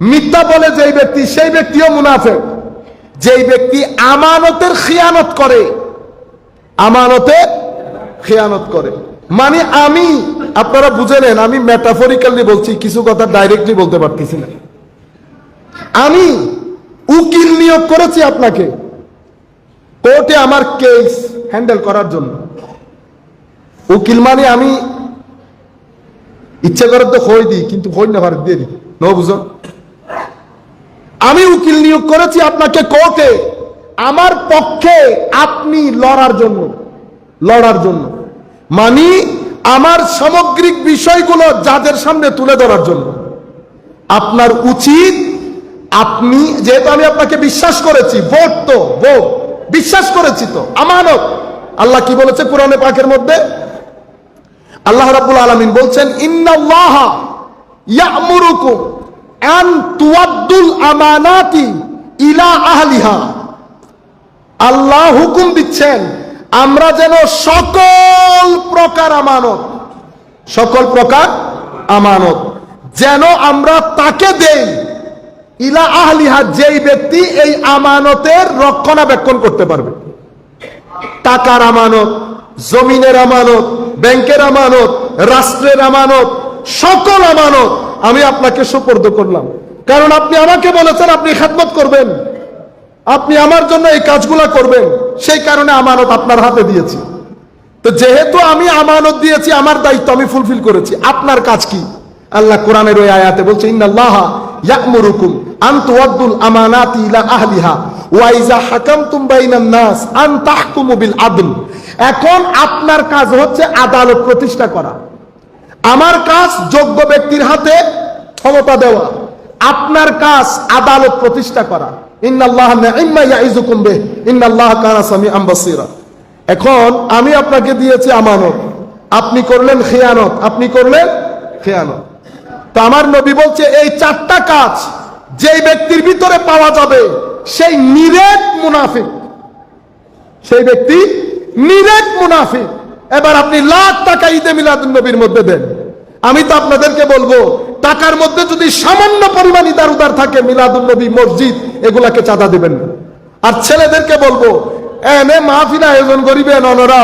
মিথ্যা বলে যেই ব্যক্তি সেই ব্যক্তিও মুনাফিক, যেই ব্যক্তি আমানতের খিয়ানত করে, আমানতের খিয়ানত করে। মানে আমি, আপনারা বুঝে নেন, আমি মেটাফরিক্যালি বলছি, কিছু কথা ডাইরেক্টলি বলতে পারতেছি না। আমি উকিল নিয়োগ করেছি আপনাকে কোর্টে আমার কেস হ্যান্ডেল করার জন্য। উকিল মানে আমি ইচ্ছে করে তো হই দিই, কিন্তু হই না ভারত দিয়ে দিই, ন বুঝুন। আমি উকিল নিয়োগ করেছি আপনাকে কোর্টে আমার পক্ষে আপনি লড়ার জন্য, লড়ার জন্য মানে আমার সামগ্রিক বিষয়গুলো যাদের সামনে তুলে ধরার জন্য। আপনার উচিত, আপনি যেহেতু আমি আপনাকে বিশ্বাস করেছি, ভোট তো ভোট বিশ্বাস করেছি তো আমানত। আল্লাহ কি বলেছে কোরআনে পাকের মধ্যে? আল্লাহ রাব্বুল আলামিন বলছেন ইন্নাল্লাহা ইয়া'মুরুকুম আন তুআদ্দুল আমানাতি ইলা আহলিহা। আল্লাহ হুকুম দিচ্ছেন আমরা যেন সকল প্রকার আমানত, সকল প্রকার আমানত যেন আমরা তাকে দেই ইলা আহলিহা, যেই ব্যক্তি এই আমানতের রক্ষণাবেক্ষণ করতে পারবে। টাকার আমানত, জমিনের আমানত, ব্যাংকের আমানত, রাষ্ট্রের আমানত, সকল আমানত আমি আপনাকে সুপর্দ করলাম, কারণ আপনি আমাকে বলেছেন আপনি খেদমত করবেন, আপনি আমার জন্য এই কাজগুলো করবেন, সেই কারণে আমানত আপনার হাতে দিয়েছি। তো যেহেতু আমি আমানত দিয়েছি, আমার দায়িত্ব আমি ফুলফিল করেছি। আপনার কাজ কি? আল্লাহ কোরআনের ওই আয়াতে বলছে, ইন্নাল্লাহা ইয়া'মুরুকুম আন তুআদ্দুল আমানাতি ইলা আহলিহা ওয়া ইযা হাকামতুম বাইনান নাস আন তাহকুমু বিল আদল। এখন আপনার কাজ হচ্ছে আদালত প্রতিষ্ঠা করা, আমার কাজ যোগ্য ব্যক্তির হাতে ক্ষমতা দেওয়া, আপনার কাজ আদালত প্রতিষ্ঠা করা। ইন্নাল্লাহা নি'ম্মা ইয়াইযুকুম বিহি ইন্নাল্লাহা কানা সামিআন বাসীরা। এখন আমি আপনাকে দিয়েছি আমানত, আপনি করলেন খেয়ানত, আপনি করলেন খেয়ানত। তো আমার নবী বলছে এই চারটা কাজ যেই ব্যক্তির ভিতরে পাওয়া যাবে সেই নিরেট মুনাফিক, সেই ব্যক্তি নিরেট মুনাফিক। এবার আপনি লাখ টাকা ঈদে মিলাদুন নবীর মধ্যে দেন, আমি তো আপনাদেরকে বলবো টাকার মধ্যে যদি সামান্য পরিমাণ ইদার উদার থাকে, মিলাদুন নবী, মসজিদ, এগুলাকে চাঁদা দিবেন না। আর ছেলেদেরকে বলবো এনে মাহফিল আয়োজন করিবেন, অনরা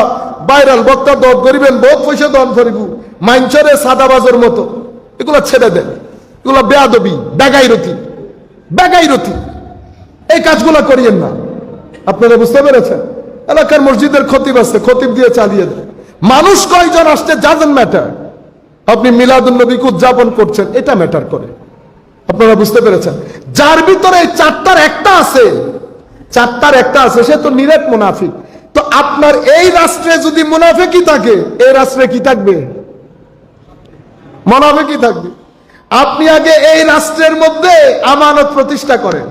ভাইরাল বক্তা দত করিবেন, বহুত পয়সা দন করিব, মাইনচরে সাদাবাজের মতো, এগুলো ছেড়ে দেন। এগুলো বেয়াদবি, বেগাইরতি, এই কাজগুলো করিয়েন না। আপনারা বুঝতে পেরেছেন? এলাকার মসজিদের খতিব আছে, খতিব দিয়ে চালিয়ে দেন। মানুষ কয়জন আসছে ডাজন্ট ম্যাটার, আপনি মিলাদুন নবীকে উদযাপন করছেন, এটা ম্যাটার করে। আপনারা বুঝতে পেরেছেন? যার ভিতরে চারটার একটা আছে, সে তো নিরেট মুনাফিক। তো আপনার এই রাষ্ট্রে যদি মুনাফিকই থাকে, এই রাষ্ট্রে কি থাকবে? মুনাফিকই থাকবে। আপনি আগে এই রাষ্ট্রের মধ্যে আমানত প্রতিষ্ঠা করেন,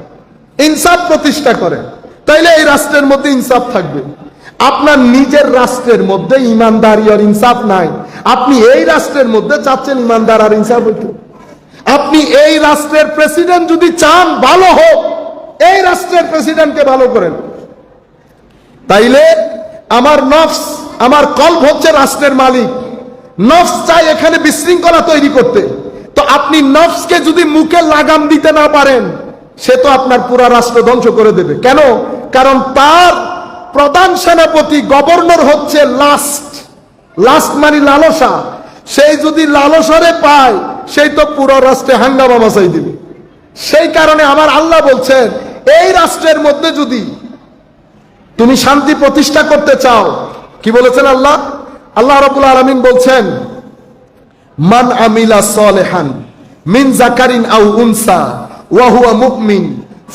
ইনসাফ প্রতিষ্ঠা করেন, তাইলে এই রাষ্ট্রের মধ্যে ইনসাফ থাকবে। আপনার নিজের রাষ্ট্রের মধ্যে ইমানদারি আর ইনসাফ নাই, আপনি এই রাষ্ট্রের মধ্যে চাচ্ছেন ইমানদার আর ইনসাফ হইতে। আপনি এই রাষ্ট্রের প্রেসিডেন্ট যদি চান ভালো হোক, এই রাষ্ট্রের প্রেসিডেন্টকে ভালো করেন। তাইলে আমার নফস, আমার কলব হচ্ছে রাষ্ট্রের মালিক, নফস চাই এখানে বিশৃঙ্খলা তৈরি করতে। তো আপনি নফসকে যদি মুখে লাগাম দিতে না পারেন, সে তো আপনার পুরা রাষ্ট্র ধ্বংস করে দেবে। কেন? কারণ তার প্রধান সেনাপতি, গভর্নর হচ্ছে লাস্ট মানে লালসা। সেই যদি লালসারে পায়, সেই তো পুরো রাষ্ট্রে হাঙ্গামা মাচাই দিবে। সেই কারণে আমার আল্লাহ বলছেন, এই রাষ্ট্রের মধ্যে যদি তুমি শান্তি প্রতিষ্ঠা করতে চাও, কি বলেছেন আল্লাহ? আল্লাহ রাব্বুল আলামিন বলছেন, মান আমিলা সালিহান মিন যাকারিন আও উনসা ওয়া হুয়া মুমিন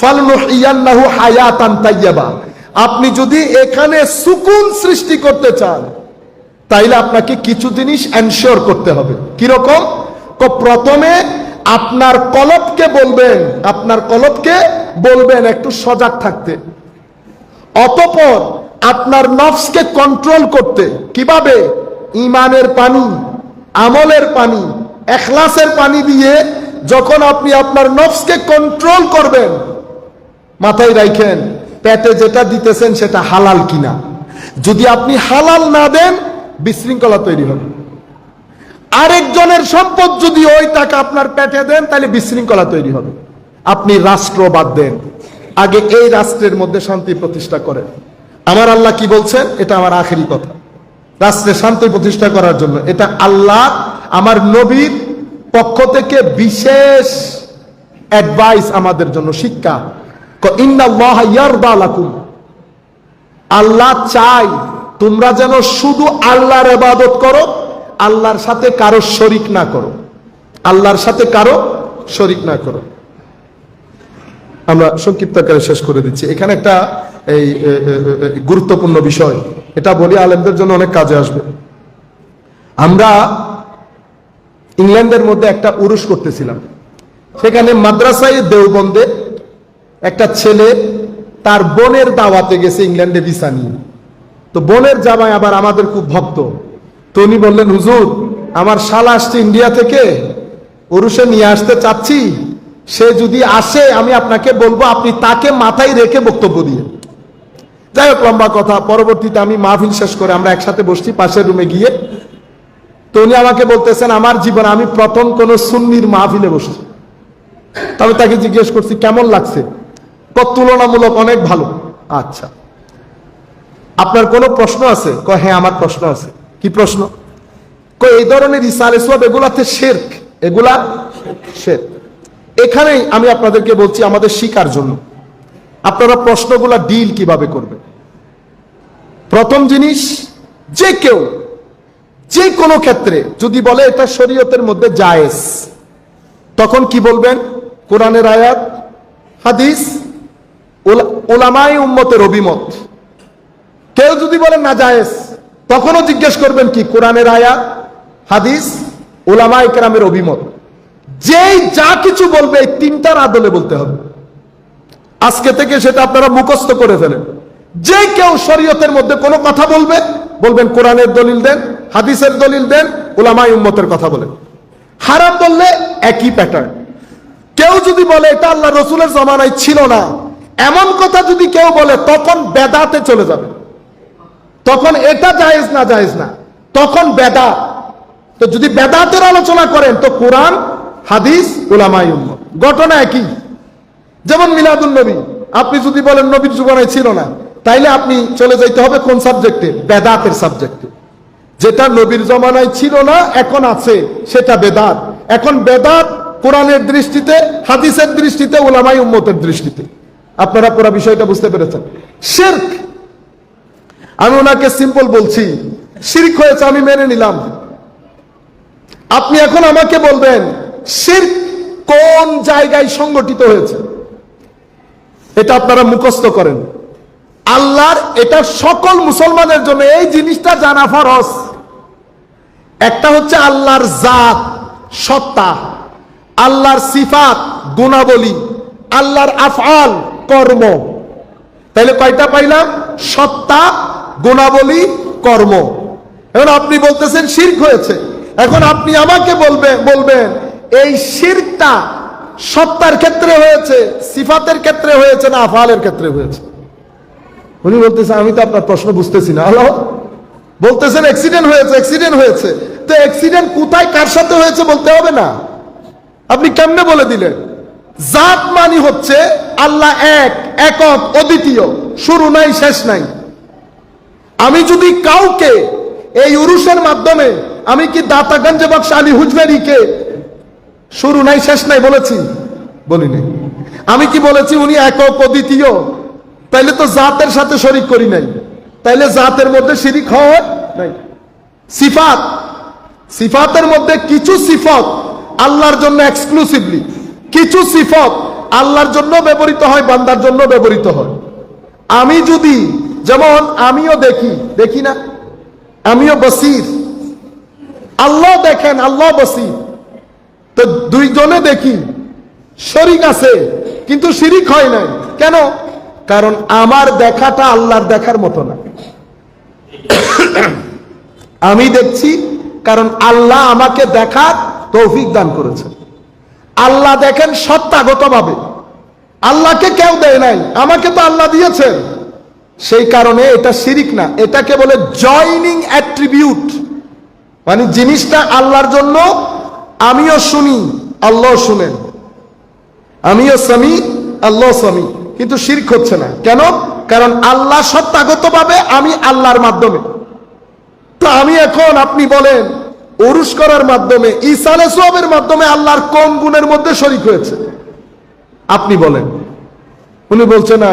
ফালনুহইয়ান্নাহু হায়াতান তাইয়্যিবা। আপনি যদি এখানে সুকুন সৃষ্টি করতে চান, তাইলে আপনাকে কিছু জিনিস এনশিওর করতে হবে। কি রকম? প্রথমে আপনার কলবকে বলবেন একটু সজাগ থাকতে। অতঃপর আপনার নফসকে কন্ট্রোল করতে। কিভাবে? ঈমানের পানি, আমলের পানি, ইখলাসের পানি দিয়ে যখন আপনি আপনার নফসকে কন্ট্রোল করবেন, মাথায় রাখেন পেটে যেটা দিতেছেন সেটা হালাল কিনা। যদি আপনি হালাল না দেন, বিশৃঙ্খলা তৈরি হবে। আরেকজনের সম্পদ যদি ওই টাকা আপনার পেটে দেন, তাহলে বিশৃঙ্খলা তৈরি হবে। আপনি রাষ্ট্র বাদ দেন, আগে এই রাষ্ট্রের মধ্যে শান্তি প্রতিষ্ঠা করেন। আমার আল্লাহ কি বলছেন? এটা আমার আখেরি কথা। রাষ্ট্রে শান্তি প্রতিষ্ঠা করার জন্য এটা আল্লাহ আমার নবীর পক্ষ থেকে বিশেষ অ্যাডভাইস, আমাদের জন্য শিক্ষা। ইন্নাল্লাহা ইয়ারদা লাকুম, আল্লাহ চাই তোমরা যেন শুধু আল্লাহর ইবাদত করো, আল্লাহর সাথে কারো শরীক না করো, আল্লাহর সাথে কারো শরীক না করো। আমরা সংক্ষিপ্ত আকারে শেষ করে দিচ্ছি। এখানে একটা এই গুরুত্বপূর্ণ বিষয়, এটা বলি আলেমদের জন্য অনেক কাজে আসবে। আমরা ইংল্যান্ডের মধ্যে একটা উরুস করতেছিলাম, সেখানে মাদ্রাসায় দেওবন্দে একটা ছেলে তার বোনের দাওয়াতে গেছে ইংল্যান্ডে ভিসা নিয়ে। তো বোনের জামাই আবার আমাদের খুব ভক্ত। তো উনি বললেন, হুজুর আমার শালা আসছে ইন্ডিয়া থেকে, উরুসে নিয়ে আসতে চাচ্ছি, সে যদি আসে আমি আপনাকে বলবো, আপনি তাকে মাথায় রেখে বক্তব্য দিয়ে। যাই হোক, লম্বা কথা। পরবর্তীতে আমি মাহফিল শেষ করে আমরা একসাথে বসছি পাশের রুমে গিয়ে। তো উনি আমাকে বলতেছেন, আমার জীবনে আমি প্রথম কোন সুন্নির মাহফিলে বসছি। তবে তাকে জিজ্ঞেস করছি কেমন লাগছে, তুলনামূলক অনেক ভালো। আচ্ছা, আপনার কোনো প্রশ্ন আছে? হ্যাঁ আমার প্রশ্ন আছে। কি প্রশ্ন? এই ধরনের ইসালে সওয়াব এগুলাতে শিরক, এগুলা শিরক। এখানেই আমি আপনাদেরকে বলছি আমাদের শিকার জন্য আপনারা প্রশ্নগুলা ডিল কিভাবে করবেন। প্রথম জিনিস, যে কেউ যে কোনো ক্ষেত্রে যদি বলে এটা শরীয়তের মধ্যে জায়েজ, তখন কি বলবেন? কোরআনের আয়াত, হাদিস, উলামায়ে উম্মতের অভিমত। কেউ যদি বলে না জায়েজ, তখনও জিজ্ঞেস করবেন কি? কোরআনের আয়াত, হাদিস, উলামায়ে কেরামের অভিমত। যেই যা কিছু বলবে এই তিনটার আদলে বলতে হবে। আজকে থেকে সেটা আপনারা মুখস্থ করে ফেলেন। যে কেউ শরীয়তের মধ্যে কোনো কথা বলবে, বলবেন কোরআনের দলিল দেন, হাদিসের দলিল দেন, উলামায়ে উম্মতের কথা বলেন। হারাম বললে একই প্যাটার্ন। কেউ যদি বলে এটা আল্লাহ রসুলের জামানায় ছিল না, এমন কথা যদি কেউ বলে, তখন বেদাতে চলে যাবে। তখন এটা জায়েজ না, জায়েজ না, তখন বেদাত। তো যদি বেদাতের আলোচনা করেন তো কোরআন, হাদিস, উলামায়ে উম্মত, ঘটনা একই। যেমন মিলাদুন নবী, আপনি যদি বলেন নবীর জীবনে ছিল না, তাইলে আপনি চলে যাইতে হবে কোন সাবজেক্টে? বেদাতের সাবজেক্টে। যেটা নবীর জমানায় ছিল না এখন আছে, সেটা বেদাত। এখন বেদাত কোরআনের দৃষ্টিতে, হাদিসের দৃষ্টিতে, উলামায়ে উম্মতের দৃষ্টিতে। আপনারা পুরো বিষয়টা বুঝতে পেরেছেন? শিরক, আমি ওনাকে সিম্পল বলছি, শিরক হয়েছে, আমি মেনে নিলাম। আপনি এখন আমাকে বলবেন শিরক কোন জায়গায় সংগঠিত হয়েছে, এটা আপনারা মুখস্থ করেন। আল্লাহর, এটা সকল মুসলমানের জন্য এই জিনিসটা জানা ফরজ। একটা হচ্ছে আল্লাহর জাত, সত্তা, আল্লাহর সিফাত, গুণাবলী, আল্লাহর আফআল, কর্ম। তাইলে কয়টা পাইলাম? সত্তা, গুণাবলী, কর্ম। এখন আপনি বলতেছেন শিরক হয়েছে। এখন আপনি আমাকে বলবেন এই শিরকটা সত্তার ক্ষেত্রে হয়েছে, সিফাতের ক্ষেত্রে হয়েছে, না আফআলের ক্ষেত্রে হয়েছে? উনি বলতেছেন আমি তো আপনার প্রশ্ন বুঝতেছি না। হ্যালো, বলতেছেন অ্যাক্সিডেন্ট হয়েছে, অ্যাক্সিডেন্ট হয়েছে। তো অ্যাক্সিডেন্ট কোথায় কার সাথে হয়েছে বলতে হবে না? আপনি কেমনে বলে দিলেন? জাত মানি হচ্ছে আল্লাহ এক, একক, অদ্বিতীয়, শুরু নাই শেষ নাই। আমি যদি কাউকে এই উরুসের মাধ্যমে, আমি কি দাতাগঞ্জ বক্স আলী হুজবেরিকে শুরু নাই শেষ নাই বলেছি? বলি নাই। আমি কি বলেছি উনি একক, অদ্বিতীয়? তাইলে তো জাতের সাথে শরীক করি নাই, তাইলে জাতের মধ্যে শিরিক হয় নাই। সিফাত, সিফাতের মধ্যে কিছু সিফত আল্লাহর জন্য এক্সক্লুসিভলি, কিছু সিফত আল্লাহর জন্য ব্যবহৃত হয়, বান্দার জন্য ব্যবহৃত হয়। আমি যদি, যেমন আমিও দেখি, দেখি না? আমিও বসির, আল্লাহ দেখেন, আল্লাহ বসির। তো দুইজনে দেখি, শরীক আছে কিন্তু শিরিক হয় নাই। কেন? কারণ আমার দেখাটা আল্লাহর দেখার মতো না। আমি দেখছি কারণ আল্লাহ আমাকে দেখার তৌফিক দান করেছেন। আল্লাহ দেখেন সত্তাগতভাবে, আল্লাহকে কেউ দেয় নাই, আমাকে তো আল্লাহ দিয়েছেন। সেই কারণে এটা শিরিক না, এটাকে বলে জয়নিং অ্যাট্রিবিউট। মানে জিনিসটা আল্লাহর জন্য, আমিও শুনি, আল্লাহ শুনেন, আমিও সামি, আল্লাহ সামি, কিন্তু শিরক হচ্ছে না। কেন? কারণ আল্লাহ সত্তাগতভাবে, আমি আল্লাহর মাধ্যমে। তো আমি এখন, আপনি বলেন উরুস করার মাধ্যমে, ইসালে সওয়াবের মাধ্যমে আল্লাহর কোন গুণের মধ্যে শরীক হয়েছে? আপনি বলেন। উনি বলছেন না,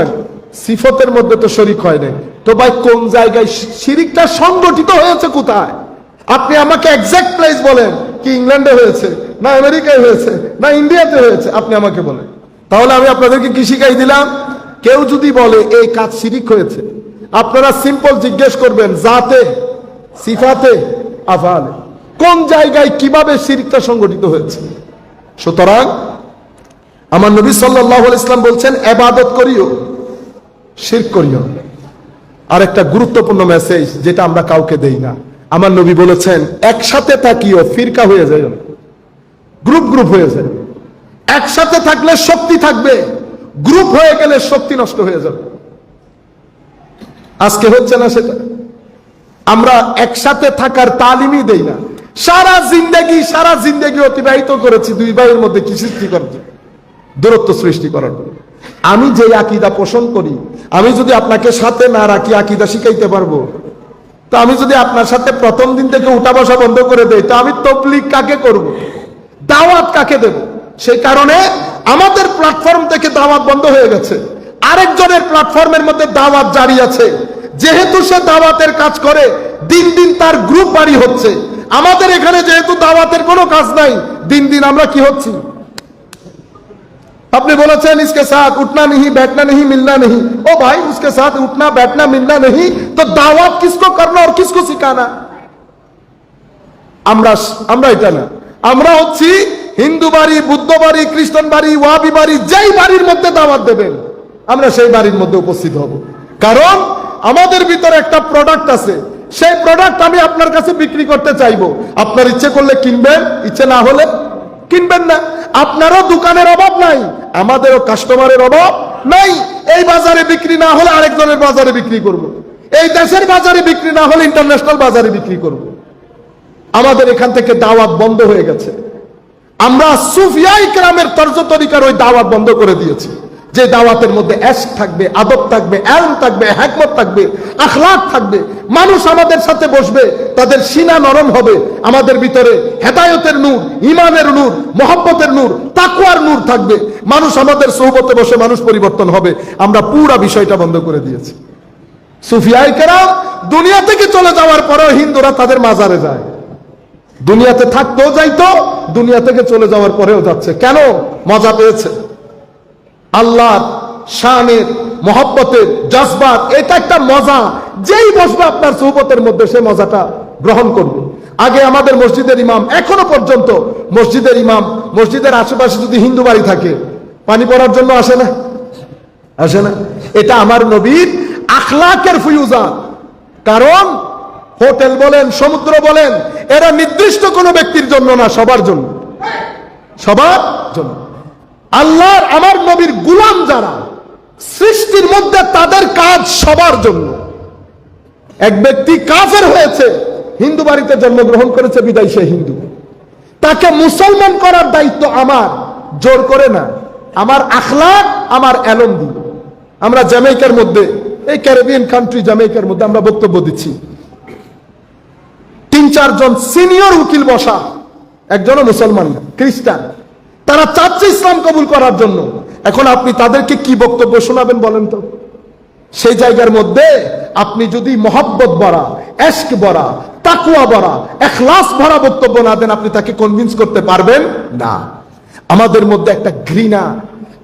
সিফতের মধ্যে তো শরীক হয় নাই। তো ভাই কোন জায়গায় শিরিকটা সংগঠিত হয়েছে, কোথায়? আপনি আমাকে এক্সাক্ট প্লেস বলেন। কি ইংল্যান্ডে হয়েছে, না আমেরিকায় হয়েছে, না ইন্ডিয়াতে হয়েছে? আপনি আমাকে বলেন। তাহলে আমি আপনাদেরকে কি শিখাই দিলাম? কেউ যদি বলে এই কাজ শিরিক হয়েছে, আপনারা সিম্পল জিজ্ঞেস করবেন জাতে, সিফাতে, আফআলে কোন জায়গায় কিভাবে শিরকটা সংগঠিত হয়েছে। সুতরাং আমার নবী সাল্লাল্লাহু আলাইহি ওয়াসাল্লাম বলছেন ইবাদত করিও, শিরক করিও। আর একটা গুরুত্বপূর্ণ মেসেজ যেটা আমরা কাউকে দেই না, আমার নবী বলেছেন একসাথে থাকিও, ফিরকা হয়ে যায়, গ্রুপ গ্রুপ হয়ে যায়। একসাথে থাকলে শক্তি থাকবে, গ্রুপ হয়ে গেলে শক্তি নষ্ট হয়ে যাবে। আজকে হচ্ছে না সেটা। আমরা একসাথে থাকার তালিমই দেই না। সারা জিন্দেগি অতিবাহিত করেছি দুই ভাইয়ের মধ্যে কি সৃষ্টি করছে, দূরত্ব সৃষ্টি করার জন্য। আমি যে আকীদা পোষণ করি, আমি যদি আপনাকে সাথে না রাখি আকীদা শিখাইতে পারবো? তো আমি যদি আপনার সাথে প্রথম দিন থেকে উঠা বসা বন্ধ করে দেই, তো আমি তাবলীগ কাকে করব? দাওয়াত কাকে দেব? সেই কারণে আমাদের প্ল্যাটফর্ম থেকে দাওয়াত বন্ধ হয়ে গেছে, আরেকজনের প্ল্যাটফর্মের মধ্যে দাওয়াত জারি আছে। যেহেতু সে দাওয়াতের কাজ করে, দিন দিন তার গ্রুপ বাড়ি হচ্ছে। আমাদের এখানে যেহেতু দাওয়াতের কোনো কাজ নাই, দিন দিন আমরা কি হচ্ছি? আপনি বলেছেন इसके साथ उठना नहीं बैठना नहीं मिलना नहीं, ओ भाई उसके साथ उठना बैठना मिलना नहीं, तो दावत किसको करना और किसको सिखाना? আমরা এটা না, আমরা হচ্ছি হিন্দু বাড়ি, বুদ্ধ বাড়ি, খ্রিস্টান বাড়ি, ওয়াহাবি বাড়ি, যেই বাড়ির মধ্যে দাওয়াত দেবেন আমরা সেই বাড়ির মধ্যে উপস্থিত হব। কারণ আমাদের ভিতরে একটা প্রোডাক্ট আছে, সেই প্রোডাক্ট আমি আপনার কাছে বিক্রি করতে চাইবো। আপনার ইচ্ছে করলে কিনবেন, ইচ্ছে না হলে কিনবেন না। আপনারও দোকানের অভাব নাই, আমাদেরও কাস্টমারের অভাব নাই। এই বাজারে বিক্রি না হলে আরেকজনের বাজারে বিক্রি করব। এই দেশের বাজারে বিক্রি না হলে ইন্টারন্যাশনাল বাজারে বিক্রি করব। আমাদের এখান থেকে দাওয়াত বন্ধ হয়ে গেছে। আমরা সুফিয়া ইকরামের তর্জ তরিকার ওই দাওয়াত বন্ধ করে দিয়েছি, যে দাওয়াতের মধ্যে এশক থাকবে, আদব থাকবে, ইলম থাকবে, হিকমত থাকবে, আখলাক থাকবে। মানুষ আমাদের সাথে বসবে, তাদের সিনা নরম হবে, আমাদের ভিতরে হেদায়েতের নূর, ঈমানের নূর, মহব্বতের নূর, তাকওয়ার নূর থাকবে। মানুষ আমাদের সোহবতে বসে মানুষ পরিবর্তন হবে। আমরা পুরো বিষয়টা বন্ধ করে দিয়েছি। সুফিয়ায়ে কেরাম দুনিয়া থেকে চলে যাওয়ার পরেও হিন্দুরা তাদের মাজারে যায়। দুনিয়াতে থাকতেও যাইতো, দুনিয়া থেকে চলে যাওয়ার পরেও যাচ্ছে। কেন? মজা পেয়েছে। আল্লাহর শানের, মহব্বতের, জজবাত, এটা একটা মজা। যেই বসবে আপনার সোহবতের মধ্যে সে মজাটা গ্রহণ করবে। আগে আমাদের মসজিদের ইমাম, এখনো পর্যন্ত মসজিদের ইমাম, মসজিদের আশেপাশে যদি হিন্দু বাড়ি থাকে, পানি পড়ার জন্য আসে না? আসে না? এটা আমার নবীর আখলাকের ফিউজান। কারণ হোটেল বলেন, সমুদ্র বলেন, এরা নির্দিষ্ট কোনো ব্যক্তির জন্য না, সবার জন্য, সবার জন্য। আল্লাহর, আমার নবীর গোলাম যারা সৃষ্টির মধ্যে, তাদের কাজ সবার জন্য। এক ব্যক্তি কাফের হয়েছে, হিন্দু বাড়িতে জন্মগ্রহণ করেছে বিদায় সে হিন্দু, তাকে মুসলমান করার দায়িত্ব আমার, জোর করে না, আমার আখলাক, আমার এলম দিয়ে। আমরা জ্যামাইকার মধ্যে, এই ক্যারিবিয়ান কান্ট্রি জ্যামাইকার মধ্যে আমরা বক্তব্য দিচ্ছি, ৩-৪ জন সিনিয়র উকিল বসা, একজনও মুসলমান না, খ্রিস্টান। তারা চাচ্ছে ইসলাম কবুল করার জন্য। এখন আপনি তাদেরকে কি বক্তব্য শোনাবেন বলেন তো? সেই জায়গার মধ্যে আপনি যদি মহব্বত ভরা, এশক ভরা, তাকওয়া ভরা, ইখলাস ভরা বক্তব্য না দেন, আপনি তাকে কনভিন্স করতে পারবেন না। আমাদের মধ্যে একটা ঘৃণা,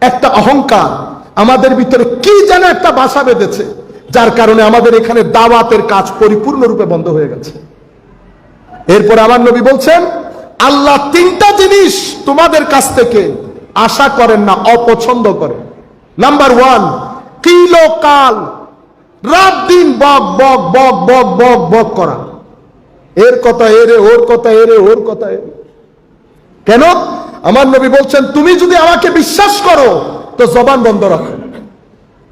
একটা অহংকার, আমাদের ভিতরে কি যেন একটা বাসা বেঁধেছে, যার কারণে আমাদের এখানে দাওয়াতের কাজ পরিপূর্ণরূপে বন্ধ হয়ে গেছে। এরপর আমার নবী বলছেন, আল্লাহ 3টা জিনিস তোমাদের কাছ থেকে আশা করেন না, অপছন্দ করেন। নাম্বার 1, কিলোকাল, রাত দিন বক বক বক বক বক বক করা। এর কথা এরে, ওর কথা এরে, ওর কথা এরে। কেন? আমার নবী বলছেন, তুমি যদি আমাকে বিশ্বাস করো তো জবান বন্ধ রাখো,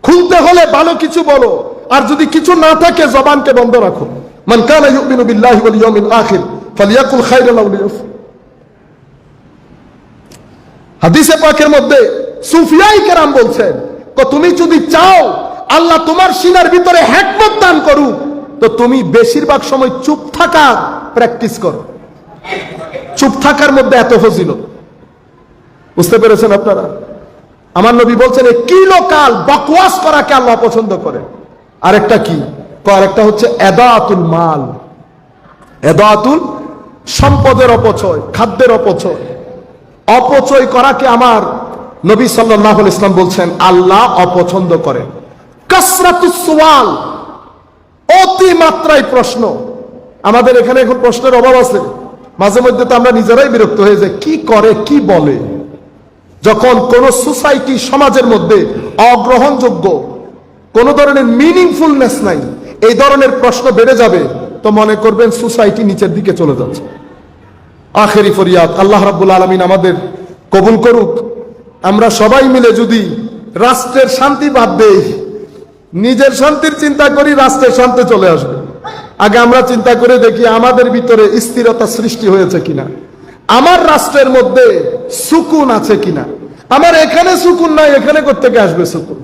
খুলতে হলে ভালো কিছু বলো, আর যদি কিছু না থাকে জবানকে বন্ধ রাখো। মান কানা ইউমিনু বিল্লাহি ওয়াল ইয়াউমিল আখির ফালিয়াকুল খায়রান আও লিয়াসমুত। হাদিসে পাকের মধ্যে সুফিয়ায়ে কেরাম বলছেন, তুমি যদি চাও আল্লাহ তোমার সিনার ভিতরে হিকমত দান করুক, তো তুমি বেশিরভাগ সময় চুপ থাকার প্র্যাকটিস করো। চুপ থাকার মধ্যে এত ফজিলত, বুঝতে পেরেছেন আপনারা? আমার নবী বলছেন, এই কিলোকাল বকওয়াস করাকে আল্লাহ পছন্দ করে। আরেকটা কি? আরেকটা হচ্ছে এদাতুল মাল, এদাতুল, সম্পদের অপচয়, খাদ্যের অপচয়। অপচয় করাকে আমার নবী সাল্লাল্লাহু আলাইহি ওয়াসাল্লাম বলছেন আল্লাহ অপছন্দ করেন। কাসরাতুস সুয়াল, অতি মাত্রায় প্রশ্ন। আমাদের এখানে এখন প্রশ্নের অভাব আছে, মাঝে মধ্যে তো আমরা নিজেরাই বিরক্ত হয়ে যাই, কি করে কি বলে। যখন কোন সোসাইটি, সমাজের মধ্যে অগ্রহণযোগ্য, কোন ধরনের মিনিংফুলনেস নাই, এই ধরনের প্রশ্ন বেড়ে যাবে, তো মনে করবেন সোসাইটি নিচের দিকে চলে যাচ্ছে। আখেরি ফরিয়াদ, আল্লাহ রাব্বুল আলামিন আমাদের কবুল করুক। আমরা সবাই মিলে যদি রাষ্ট্রের শান্তি বাদ দেই, নিজের শান্তির চিন্তা করি, রাষ্ট্রের শান্তি চলে আসবে। আগে আমরা চিন্তা করে দেখি আমাদের ভিতরে স্থিরতা সৃষ্টি হয়েছে কিনা, আমার রাষ্ট্রের মধ্যে সুকুন আছে কিনা, আমার এখানে সুকুন নাই, এখানে কোত্থেকে আসবে সুকুন?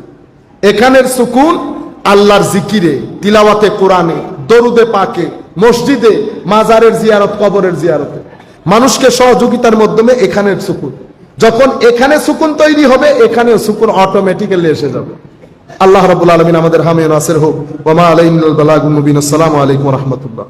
এখানের সুকুন আল্লাহর জিকিরে, তিলাওয়াতে কোরআনে, দরুদে পাকে, মসজিদে, মাজারের জিয়ারত, কবরের জিয়ারতে, মানুষকে সহযোগিতার মাধ্যমে এখানের সুকুন। যখন এখানে সুকুন তৈরি হবে, এখানে সুকুন অটোমেটিক্যালি এসে যাবে। আল্লাহ রাব্বুল আলামিন আমাদের হামিয়ে নাসির হোক। ওয়া মা আলাইহিল বালাগুল মুবিন। আসসালামু আলাইকুম ওয়া রাহমাতুল্লাহ।